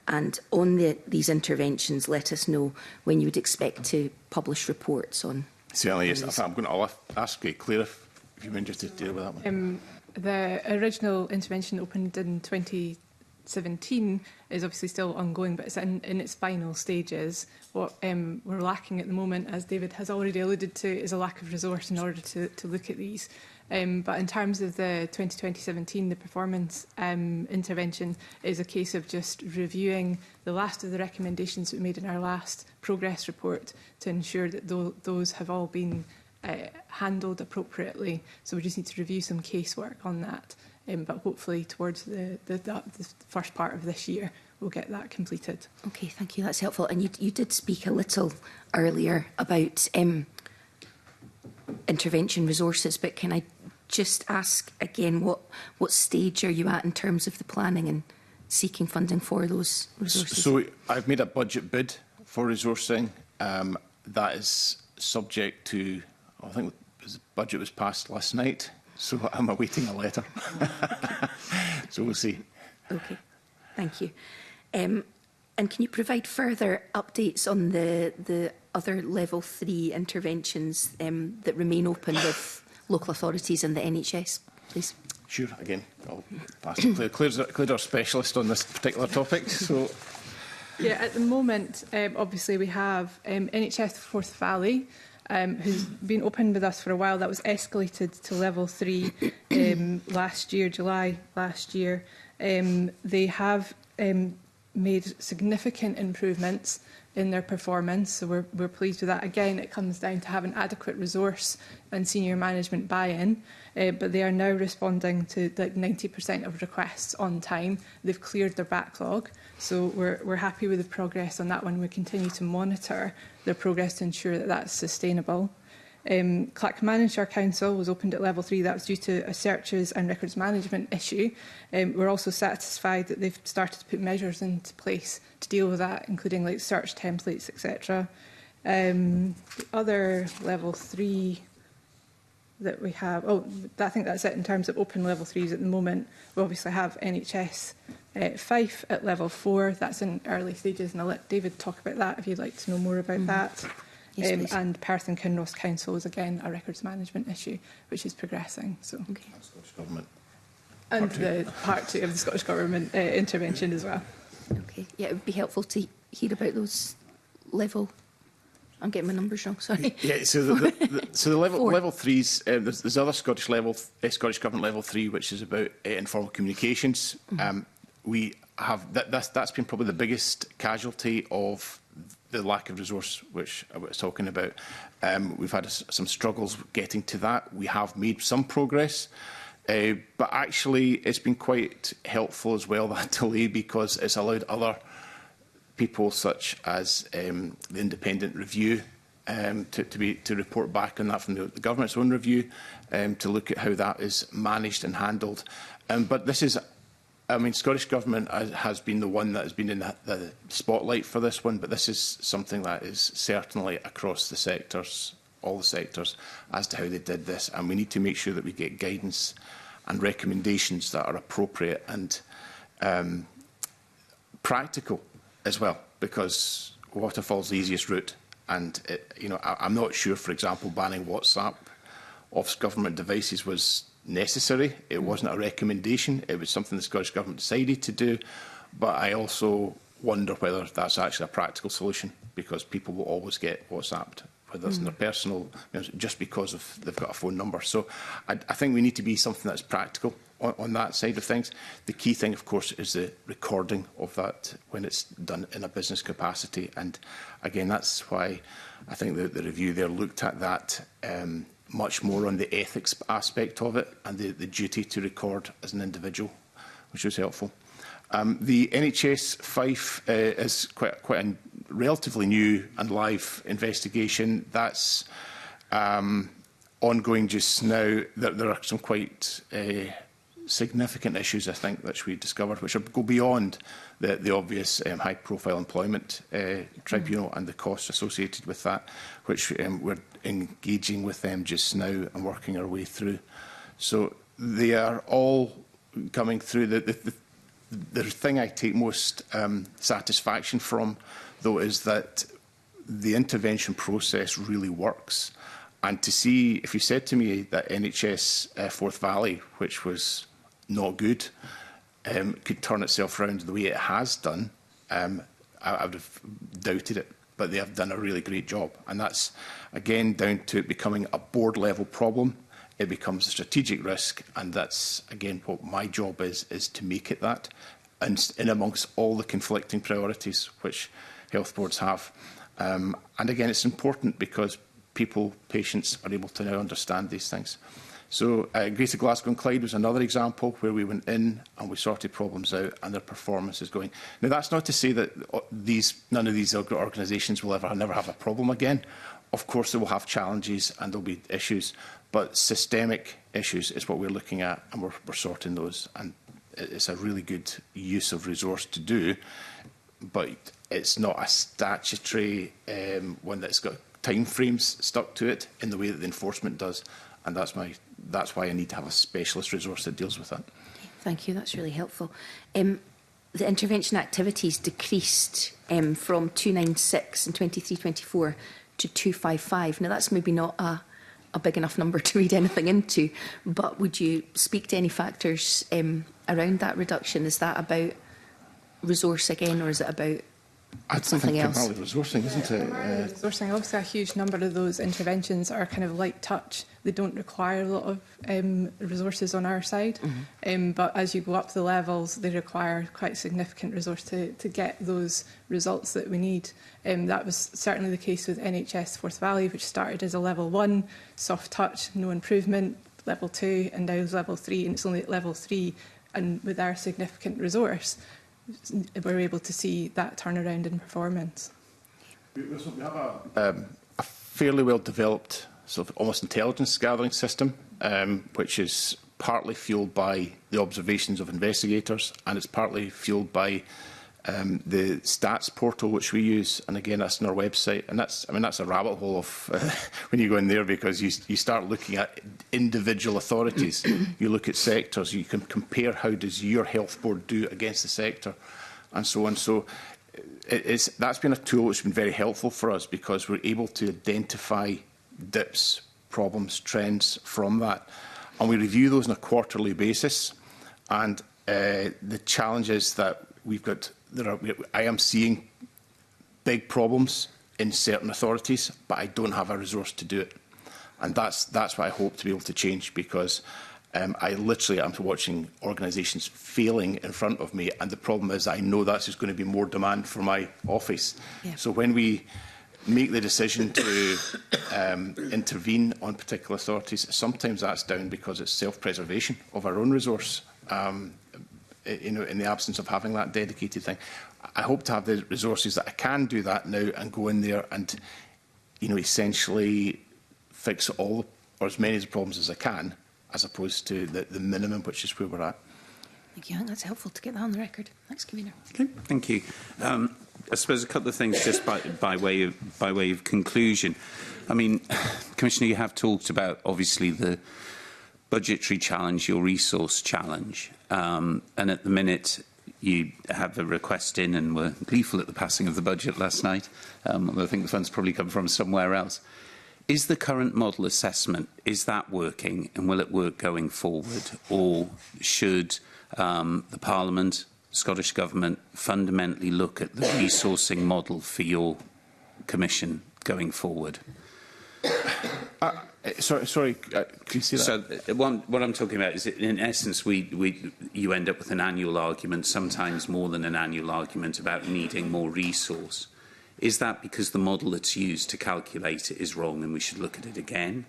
And on these interventions, let us know when you would expect to publish reports on. Certainly, yes. I'm going to ask Claire if you're interested to deal with that one. The original intervention opened in 2017 is obviously still ongoing, but it's in its final stages. What we're lacking at the moment, as David has already alluded to, is a lack of resource in order to look at these. But in terms of the 2017, the performance intervention is a case of just reviewing the last of the recommendations that we made in our last progress report to ensure that those have all been handled appropriately. So we just need to review some casework on that. But hopefully towards the first part of this year, we'll get that completed. Okay, thank you. That's helpful. And you did speak a little earlier about intervention resources, but can I just ask again, what stage are you at in terms of the planning and seeking funding for those resources? So I've made a budget bid for resourcing. That is subject to, I think the budget was passed last night, so I'm awaiting a letter. So we'll see. Okay, thank you. And can you provide further updates on the other level 3 interventions that remain open with local authorities and the NHS, please? Sure. Again, I'll pass to Claire. Claire's our specialist on this particular topic. So, yeah, at the moment, obviously we have NHS Forth Valley, who's been open with us for a while. That was escalated to level 3 last year, July last year. They have made significant improvements in their performance, so we're pleased with that. Again, it comes down to having adequate resource and senior management buy-in, but they are now responding to like 90% of requests on time. They've cleared their backlog, so we're happy with the progress on that one. We continue to monitor their progress to ensure that that's sustainable. Clackmannan and Shire Council was opened at level 3. That was due to a searches and records management issue. We're also satisfied that they've started to put measures into place to deal with that, including like search templates, etc. The other level 3 that we have, I think that's it in terms of open level 3s at the moment. We obviously have NHS Fife at level 4. That's in early stages, and I'll let David talk about that if you'd like to know more about that. Yes, and Perth and Kinross Council is again a records management issue, which is progressing. So, Scottish Government. and the part 2 of the Scottish Government intervention as well. Okay. Yeah, it would be helpful to hear about those level. I'm getting my numbers wrong. Sorry. Yeah. So the level Four. level 3s. There's other Scottish Government level 3, which is about informal communications. We have that's been probably the biggest casualty of the lack of resource, which I was talking about. We've had some struggles getting to that. We have made some progress. But actually, it's been quite helpful as well, that delay, because it's allowed other people, such as the independent review, to report back on that from the government's own review, to look at how that is managed and handled. But this is, I mean, Scottish Government has been the one that has been in the spotlight for this one, but this is something that is certainly across the sectors, all the sectors, as to how they did this. And we need to make sure that we get guidance and recommendations that are appropriate and practical as well, because waterfall's the easiest route. And I'm not sure, for example, banning WhatsApp off government devices was necessary. It wasn't a recommendation. It was something the Scottish Government decided to do. But I also wonder whether that's actually a practical solution, because people will always get WhatsApped, whether it's in their personal, just because they've got a phone number. So I think we need to be something that's practical on that side of things. The key thing, of course, is the recording of that when it's done in a business capacity. And again, that's why I think the review there looked at that much more on the ethics aspect of it and the duty to record as an individual, which was helpful. The NHS Fife is quite a relatively new and live investigation. That's ongoing just now. There are some quite significant issues, I think, that we discovered, which go beyond the obvious high-profile employment tribunal and the costs associated with that, which we're engaging with them just now and working our way through. So they are all coming through. The thing I take most satisfaction from, though, is that the intervention process really works. And to see, if you said to me that NHS Forth Valley, which was not good, could turn itself around the way it has done, I would have doubted it. But they have done a really great job. And that's, again, down to it becoming a board-level problem. It becomes a strategic risk, and that's, again, what my job is to make it that, and in amongst all the conflicting priorities which health boards have. And again, it's important because patients are able to now understand these things. So Greater Glasgow and Clyde was another example where we went in and we sorted problems out and their performance is going. Now, that's not to say that none of these organisations will never have a problem again. Of course, they will have challenges and there will be issues, but systemic issues is what we're looking at, and we're sorting those. And it's a really good use of resource to do, but it's not a statutory one that's got time frames stuck to it in the way that the enforcement does. And that's why I need to have a specialist resource that deals with that. Thank you. That's really helpful. The intervention activities decreased from 296 in 23-24 to 255. Now, that's maybe not a big enough number to read anything into, but would you speak to any factors around that reduction? Is that about resource again, or is it about something else? I think resourcing, isn't it? Resourcing, obviously a huge number of those interventions are kind of light touch. They don't require a lot of resources on our side, but as you go up the levels, they require quite significant resource to get those results that we need. That was certainly the case with NHS Forth Valley, which started as a level 1, soft touch, no improvement, level 2, and now is level 3, and it's only at level 3, and with our significant resource, we're able to see that turnaround in performance. We have a fairly well-developed sort of almost intelligence gathering system, which is partly fuelled by the observations of investigators, and it's partly fuelled by the stats portal which we use, and again that's on our website, and that's a rabbit hole of when you go in there, because you start looking at individual authorities, you look at sectors, you can compare how does your health board do against the sector, and so on. So that's been a tool which has been very helpful for us, because we're able to identify dips, problems, trends from that, and we review those on a quarterly basis. And the challenge is that we've got I am seeing big problems in certain authorities, but I don't have a resource to do it, and that's what I hope to be able to change, because I literally am watching organisations failing in front of me, and the problem is I know that's just going to be more demand for my office. Yeah. So when we make the decision to intervene on particular authorities, sometimes that's down because it's self-preservation of our own resource. In the absence of having that dedicated thing, I hope to have the resources that I can do that now and go in there and, essentially fix all or as many of the problems as I can, as opposed to the minimum, which is where we're at. Thank you. I think that's helpful to get that on the record. Thanks, Convener. Okay, thank you. I suppose a couple of things just by way of conclusion. I mean, Commissioner, you have talked about obviously the budgetary challenge, your resource challenge, and at the minute you have a request in and were gleeful at the passing of the budget last night. I think the funds probably come from somewhere else. Is the current model assessment, is that working, and will it work going forward, or should the Parliament, Scottish Government fundamentally look at the resourcing model for your Commission going forward? Sorry, can you see that? So what I'm talking about is, in essence, you end up with an annual argument, sometimes more than an annual argument, about needing more resource. Is that because the model that's used to calculate it is wrong and we should look at it again?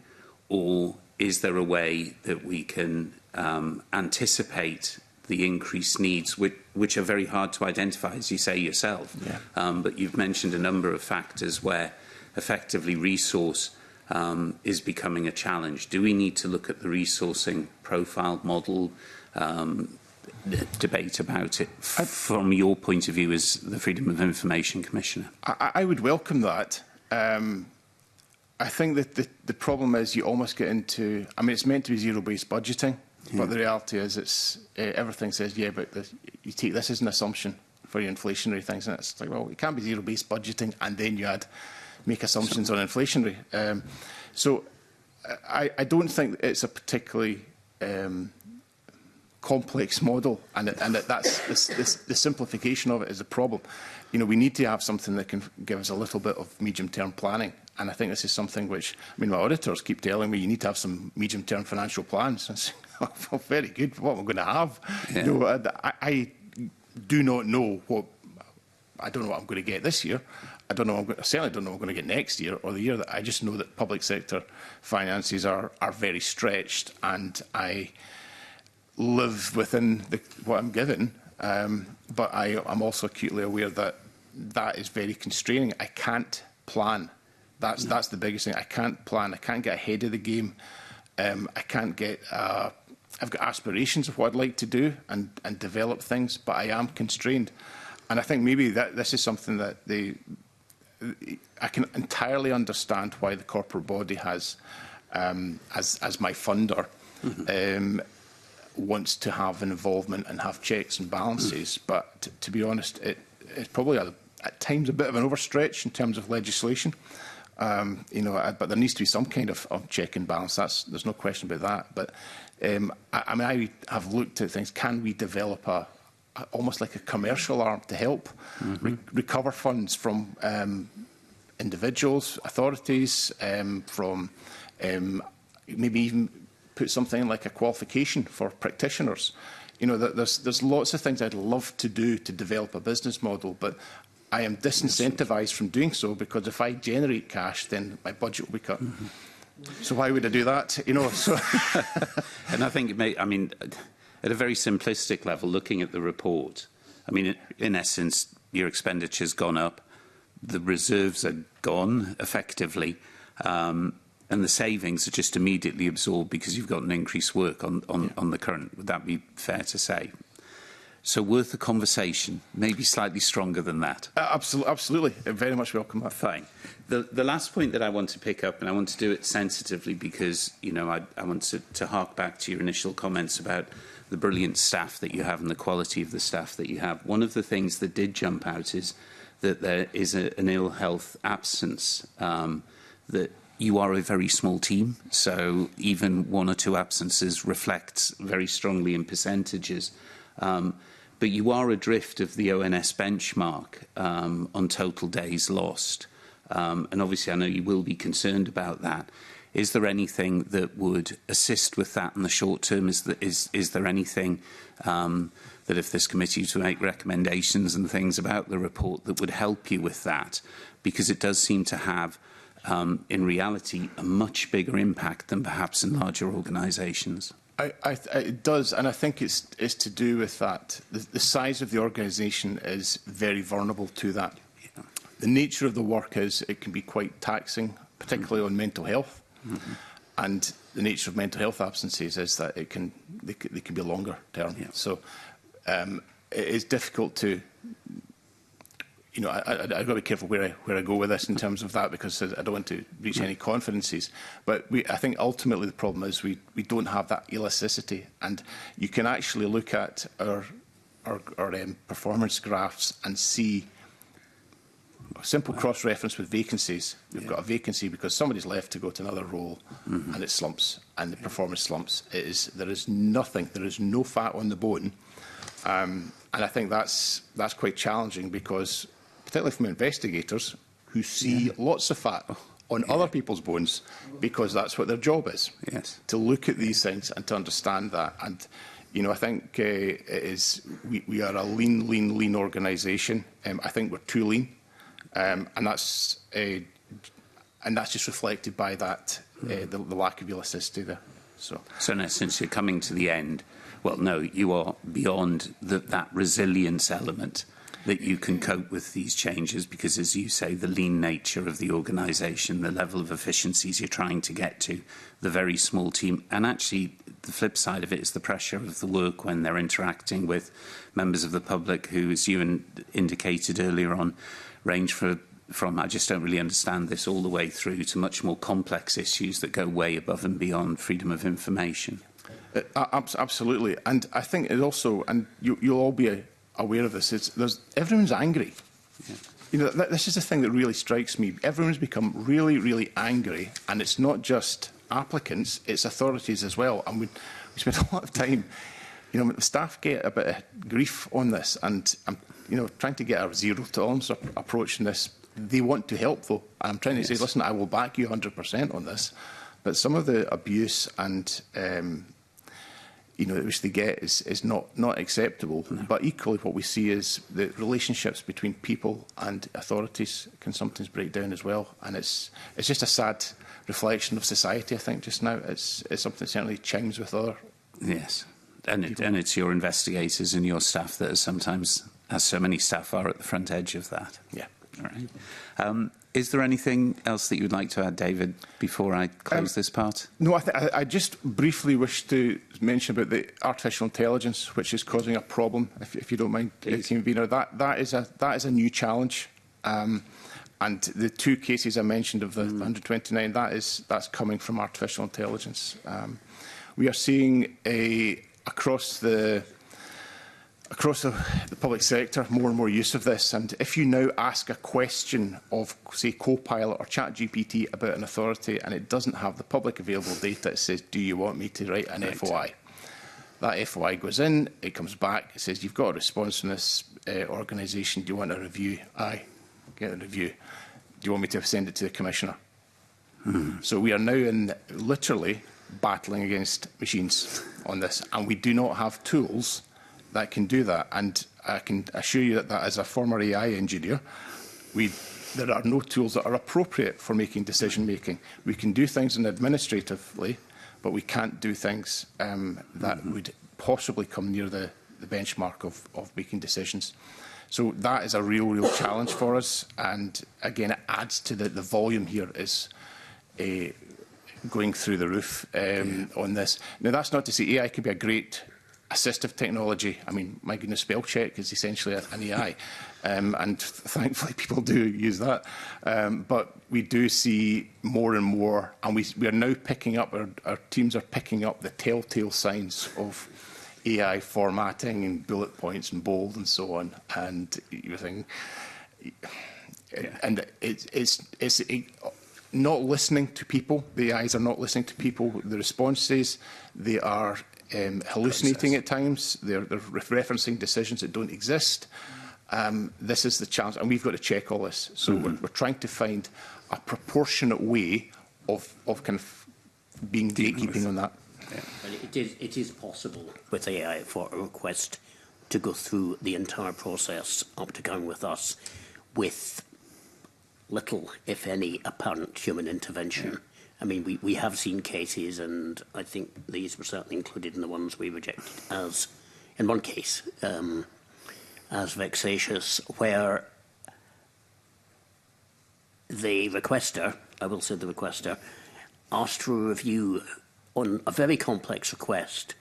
Or is there a way that we can anticipate the increased needs, which are very hard to identify, as you say yourself? Yeah. But you've mentioned a number of factors where effectively resource is becoming a challenge. Do we need to look at the resourcing profile model, debate about it from your point of view as the Freedom of Information Commissioner? I would welcome that. I think that the problem is you almost get into, I mean, it's meant to be zero-based budgeting, but the reality is it's everything says, yeah, but you take this as an assumption for your inflationary things, and it's like, well, it can't be zero-based budgeting and then you make assumptions on inflationary. So I don't think it's a particularly complex model, and that's the simplification of it is the problem. We need to have something that can give us a little bit of medium-term planning, and I think this is something which, I mean, my auditors keep telling me you need to have some medium-term financial plans. I say, oh, very good. What am I going to have? Yeah. I do not know what. I don't know what I'm going to get this year. I certainly don't know what I'm going to get next year or the year that. I just know that public sector finances are very stretched, and I live within what I'm given. But I'm also acutely aware that that is very constraining. I can't plan. That's the biggest thing. I can't plan. I can't get ahead of the game. I can't get. I've got aspirations of what I'd like to do and develop things, but I am constrained. And I think maybe that this is something that I can entirely understand why the corporate body has, as my funder, wants to have an involvement and have checks and balances. But to be honest, it's probably at times a bit of an overstretch in terms of legislation. But there needs to be some kind of check and balance. There's no question about that. But I have looked at things. Can we develop almost like a commercial arm to help recover funds from individuals, authorities, from maybe even put something like a qualification for practitioners. There's lots of things I'd love to do to develop a business model, but I am disincentivised from doing so, because if I generate cash, then my budget will be cut. So why would I do that? So and I think at a very simplistic level, looking at the report, I mean, in essence, your expenditure's gone up, the reserves are gone, effectively, and the savings are just immediately absorbed because you've got an increased work on the current. Would that be fair to say? So worth a conversation, maybe slightly stronger than that. Absolutely. Very much welcome that. Fine. The last point that I want to pick up, and I want to do it sensitively because, you know, I want to hark back to your initial comments about the brilliant staff that you have and the quality of the staff that you have. One of the things that did jump out is that there is an ill health absence, that you are a very small team, so even 1 or 2 absences reflects very strongly in percentages. But you are adrift of the ONS benchmark on total days lost. And obviously I know you will be concerned about that. Is there anything that would assist with that in the short term? Is there anything that if this committee were to make recommendations and things about the report that would help you with that? Because it does seem to have, in reality, a much bigger impact than perhaps in larger organisations. It does, and I think it's to do with that. The size of the organisation is very vulnerable to that. Yeah. The nature of the work is it can be quite taxing, particularly on mental health. And the nature of mental health absences is that they can be longer term. Yeah. So it is difficult to, you know, I've got to be careful where I go with this in terms of that, because I don't want to reach any confidences. But I think ultimately the problem is we don't have that elasticity, and you can actually look at our performance graphs and see a simple cross-reference with vacancies. We've got a vacancy because somebody's left to go to another role, and it slumps, and the performance slumps. There is no fat on the bone, and I think that's quite challenging, because particularly from investigators who see lots of fat on other people's bones, because that's what their job is, to look at these things and to understand that. And you know, I think we are a lean organisation. I think we're too lean. And that's just reflected by that the lack of elasticity there. So in essence, you're coming to the end. Well, no, you are beyond that resilience element that you can cope with these changes, because, as you say, the lean nature of the organisation, the level of efficiencies you're trying to get to, the very small team, and actually the flip side of it is the pressure of the work when they're interacting with members of the public who, as you indicated earlier on, range from I just don't really understand this all the way through to much more complex issues that go way above and beyond freedom of information. Absolutely. And I think it also, and you'll all be aware of this, everyone's angry. Yeah. You know, this is the thing that really strikes me. Everyone's become really, really angry, and it's not just applicants, it's authorities as well. And we spend a lot of time, you know, the staff get a bit of grief on this, and I'm, you know, trying to get a zero tolerance approach in this. They want to help, though. And I'm trying to say, listen, I will back you 100% on this. But some of the abuse and, you know, which they get is not acceptable. No. But equally, what we see is the relationships between people and authorities can sometimes break down as well. And it's just a sad reflection of society, I think, just now. It's something that certainly chimes with other. Yes. And it's your investigators and your staff that are sometimes, as so many staff are, at the front edge of that. Yeah. All right. Is there anything else that you would like to add, David, before I close this part? No, I just briefly wish to mention about the artificial intelligence, which is causing a problem, if you don't mind, Convener. That is a new challenge. And the 2 cases I mentioned of the 129, that's coming from artificial intelligence. We are seeing across the public sector more and more use of this. And if you now ask a question of, say, Copilot or ChatGPT about an authority and it doesn't have the public available data, it says, do you want me to write an FOI? That FOI goes in, it comes back, it says, you've got a response from this organisation, do you want a review? Aye, get a review. Do you want me to send it to the Commissioner? So we are now literally battling against machines on this, and we do not have tools that can do that. And I can assure you that as a former AI engineer, there are no tools that are appropriate for making decision-making. We can do things administratively, but we can't do things that would possibly come near the benchmark of making decisions. So that is a real challenge for us. And again, it adds to the volume here is going through the roof on this. Now, that's not to say AI could be a great assistive technology. I mean, my goodness, spell check is essentially an AI, and thankfully people do use that. But we do see more and more, and we are now picking up, our teams are picking up the telltale signs of AI formatting and bullet points and bold and so on, and everything. And it's not listening to people. The AIs are not listening to people. The responses, they are hallucinating at times. They're referencing decisions that don't exist. This is the challenge, and we've got to check all this. So we're trying to find a proportionate way of kind of being gatekeeping on that. Yeah. But it is possible with AI for a request to go through the entire process up to going with us with little, if any, apparent human intervention. Yeah. I mean, we have seen cases, and I think these were certainly included in the ones we rejected as, in one case, as vexatious, where the requester, I will say the requester, asked for a review on a very complex request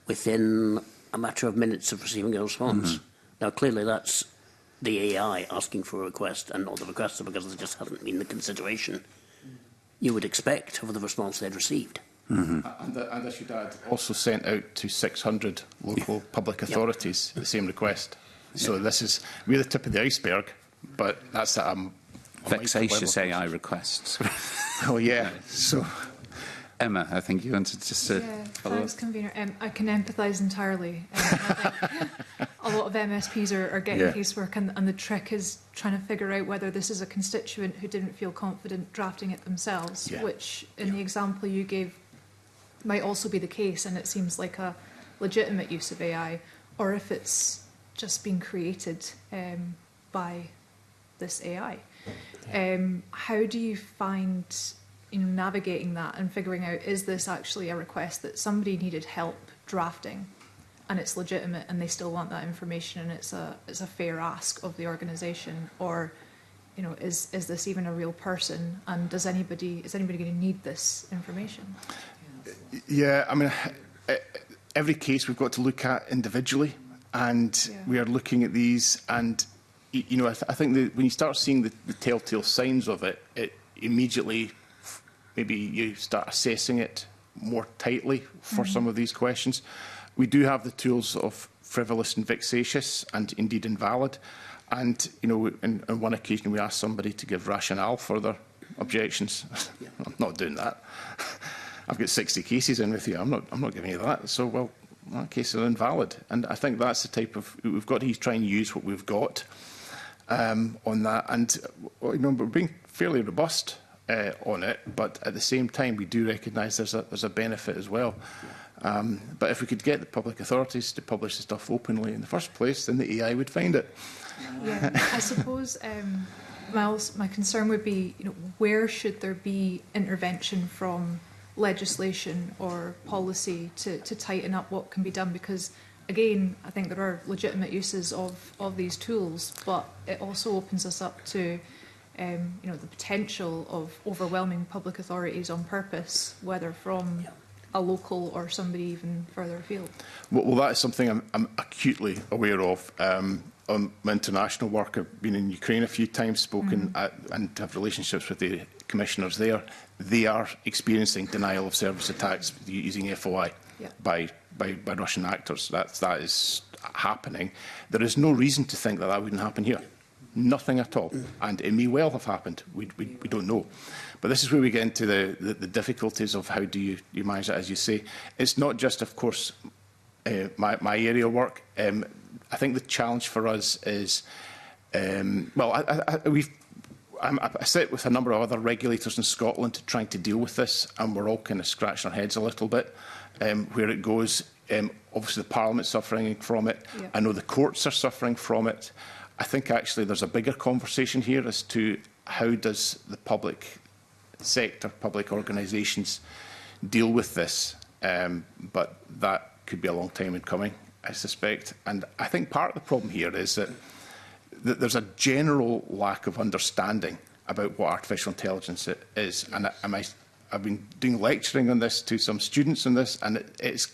within a matter of minutes of receiving a response. Mm-hmm. Now, clearly that's the AI asking for a request and not the requester, because there just hasn't been the consideration you would expect of the response they'd received. Mm-hmm. And I should add, also sent out to 600 local public authorities the same request. So this is, we're the tip of the iceberg, but that's vexatious AI requests. Oh yeah. So Emma, I think you wanted to follow thanks, Convener. I can empathise entirely. I think a lot of MSPs are getting casework, and the trick is trying to figure out whether this is a constituent who didn't feel confident drafting it themselves, which in the example you gave might also be the case, and it seems like a legitimate use of AI, or if it's just been created by this AI. How do you find navigating that and figuring out, is this actually a request that somebody needed help drafting and it's legitimate and they still want that information and it's a fair ask of the organisation, or is this even a real person, and is anybody going to need this information? Yeah, I mean, every case we've got to look at individually, and we are looking at these, and I think that when you start seeing the telltale signs of it, it immediately, maybe you start assessing it more tightly for some of these questions. We do have the tools of frivolous and vexatious, and indeed invalid. And on one occasion we asked somebody to give rationale for their objections. I'm not doing that. I've got 60 cases in with you. I'm not giving you that. So, well, in that case, they're invalid. And I think that's the type of, we've got to try and use what we've got on that. And we're being fairly robust on it, but at the same time, we do recognise there's a benefit as well. But if we could get the public authorities to publish the stuff openly in the first place, then the AI would find it. Yeah, I suppose my concern would be, where should there be intervention from legislation or policy to tighten up what can be done? Because again, I think there are legitimate uses of these tools, but it also opens us up to the potential of overwhelming public authorities on purpose, whether from a local or somebody even further afield. Well, that is something I'm acutely aware of. On my international work, I've been in Ukraine a few times, spoken and have relationships with the commissioners there. They are experiencing denial of service attacks using FOI by Russian actors. That is happening. There is no reason to think that wouldn't happen here. Nothing at all. And it may well have happened. We don't know. But this is where we get into the difficulties of how do you manage that, as you say. It's not just, of course, my area of work. I think the challenge for us is, I sit with a number of other regulators in Scotland trying to deal with this, and we're all kind of scratching our heads a little bit where it goes. Obviously, the Parliament's suffering from it. Yeah. I know the courts are suffering from it. I think actually there's a bigger conversation here as to how does the public sector, public organisations deal with this. But that could be a long time in coming, I suspect. And I think part of the problem here is that there's a general lack of understanding about what artificial intelligence is. And I've been doing lecturing on this to some students on this, and it's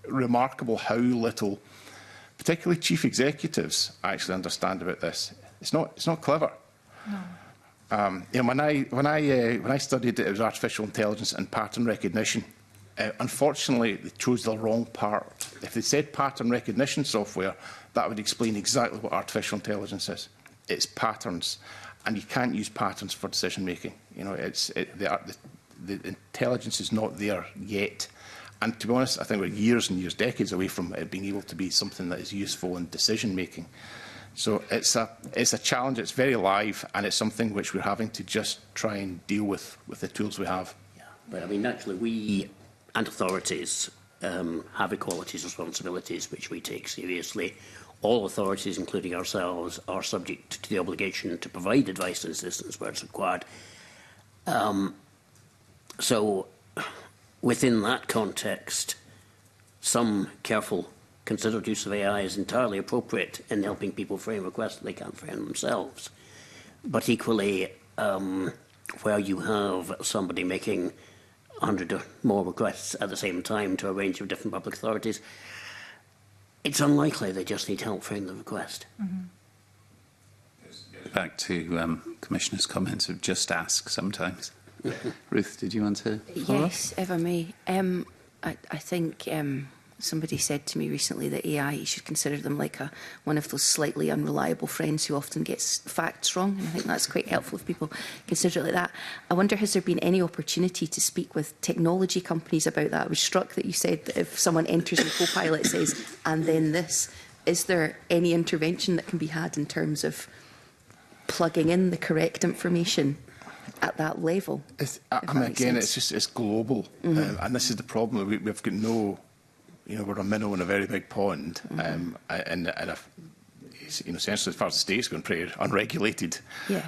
remarkable how little, particularly chief executives, actually understand about this. It's not clever. No. You know, when I studied it was artificial intelligence and pattern recognition. Unfortunately, they chose the wrong part. If they said pattern recognition software, that would explain exactly what artificial intelligence is. It's patterns, and you can't use patterns for decision making. You know, the intelligence is not there yet. And to be honest, I think we're years and years, decades away from it being able to be something that is useful in decision making. So it's a challenge. It's very live, and it's something which we're having to just try and deal with the tools we have. Yeah, but I mean, naturally, we and authorities have equalities responsibilities, which we take seriously. All authorities, including ourselves, are subject to the obligation to provide advice and assistance where it's required. So, within that context, some careful, considered use of AI is entirely appropriate in helping people frame requests that they can't frame themselves. But equally, where you have somebody making 100 or more requests at the same time to a range of different public authorities, it's unlikely they just need help framing the request. Mm-hmm. Back to Commissioner's comments of just ask sometimes. Ruth, did you want to follow Yes, if I may. I think somebody said to me recently that AI, you should consider them like one of those slightly unreliable friends who often gets facts wrong. And I think that's quite helpful if people consider it like that. I wonder, has there been any opportunity to speak with technology companies about that? I was struck that you said that if someone enters in Copilot, it says, and then this. Is there any intervention that can be had in terms of plugging in the correct information at that level? I mean, again, it's global. Mm-hmm. And this is the problem. We've got no... You know, we're a minnow in a very big pond, and essentially, as far as the state's going, pretty unregulated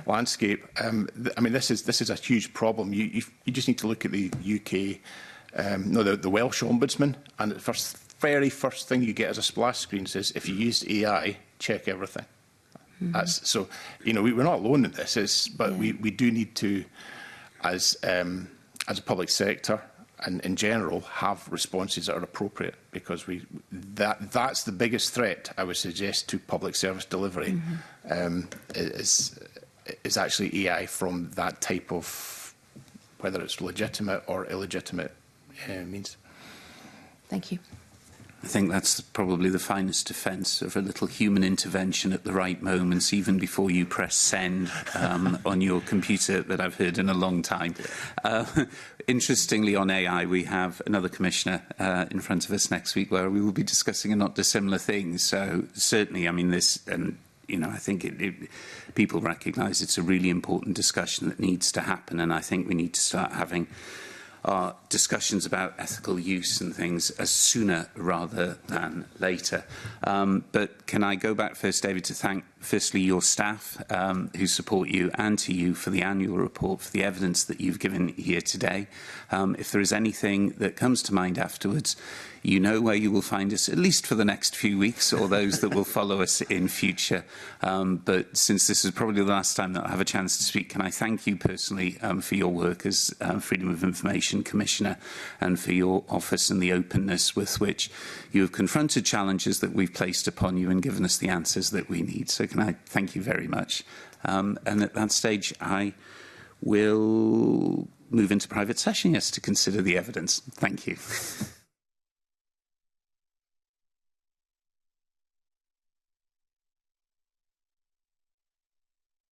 landscape. I mean, this is a huge problem. You just need to look at the UK, the Welsh Ombudsman, and the very first thing you get as a splash screen says, if you used AI, check everything. That's so. You know, we're not alone in this, but we do need to, as a public sector, and in general, have responses that are appropriate, because that's the biggest threat, I would suggest, to public service delivery, is actually AI from that type of, whether it's legitimate or illegitimate means. Thank you. I think that's probably the finest defence of a little human intervention at the right moments, even before you press send on your computer, that I've heard in a long time. Interestingly, on AI, we have another commissioner in front of us next week where we will be discussing a not dissimilar thing. So certainly, I mean, this, and you know, I think people recognise it's a really important discussion that needs to happen, and I think we need to start having our discussions about ethical use and things as sooner rather than later. But can I go back first, David, to thank firstly your staff who support you, and to you for the annual report, for the evidence that you've given here today. If there is anything that comes to mind afterwards, you know where you will find us, at least for the next few weeks, or those that will follow us in future. But since this is probably the last time that I have a chance to speak, can I thank you personally for your work as Freedom of Information Commissioner, and for your office and the openness with which you have confronted challenges that we've placed upon you and given us the answers that we need. So can I thank you very much. And at that stage, I will move into private session, yes, to consider the evidence. Thank you.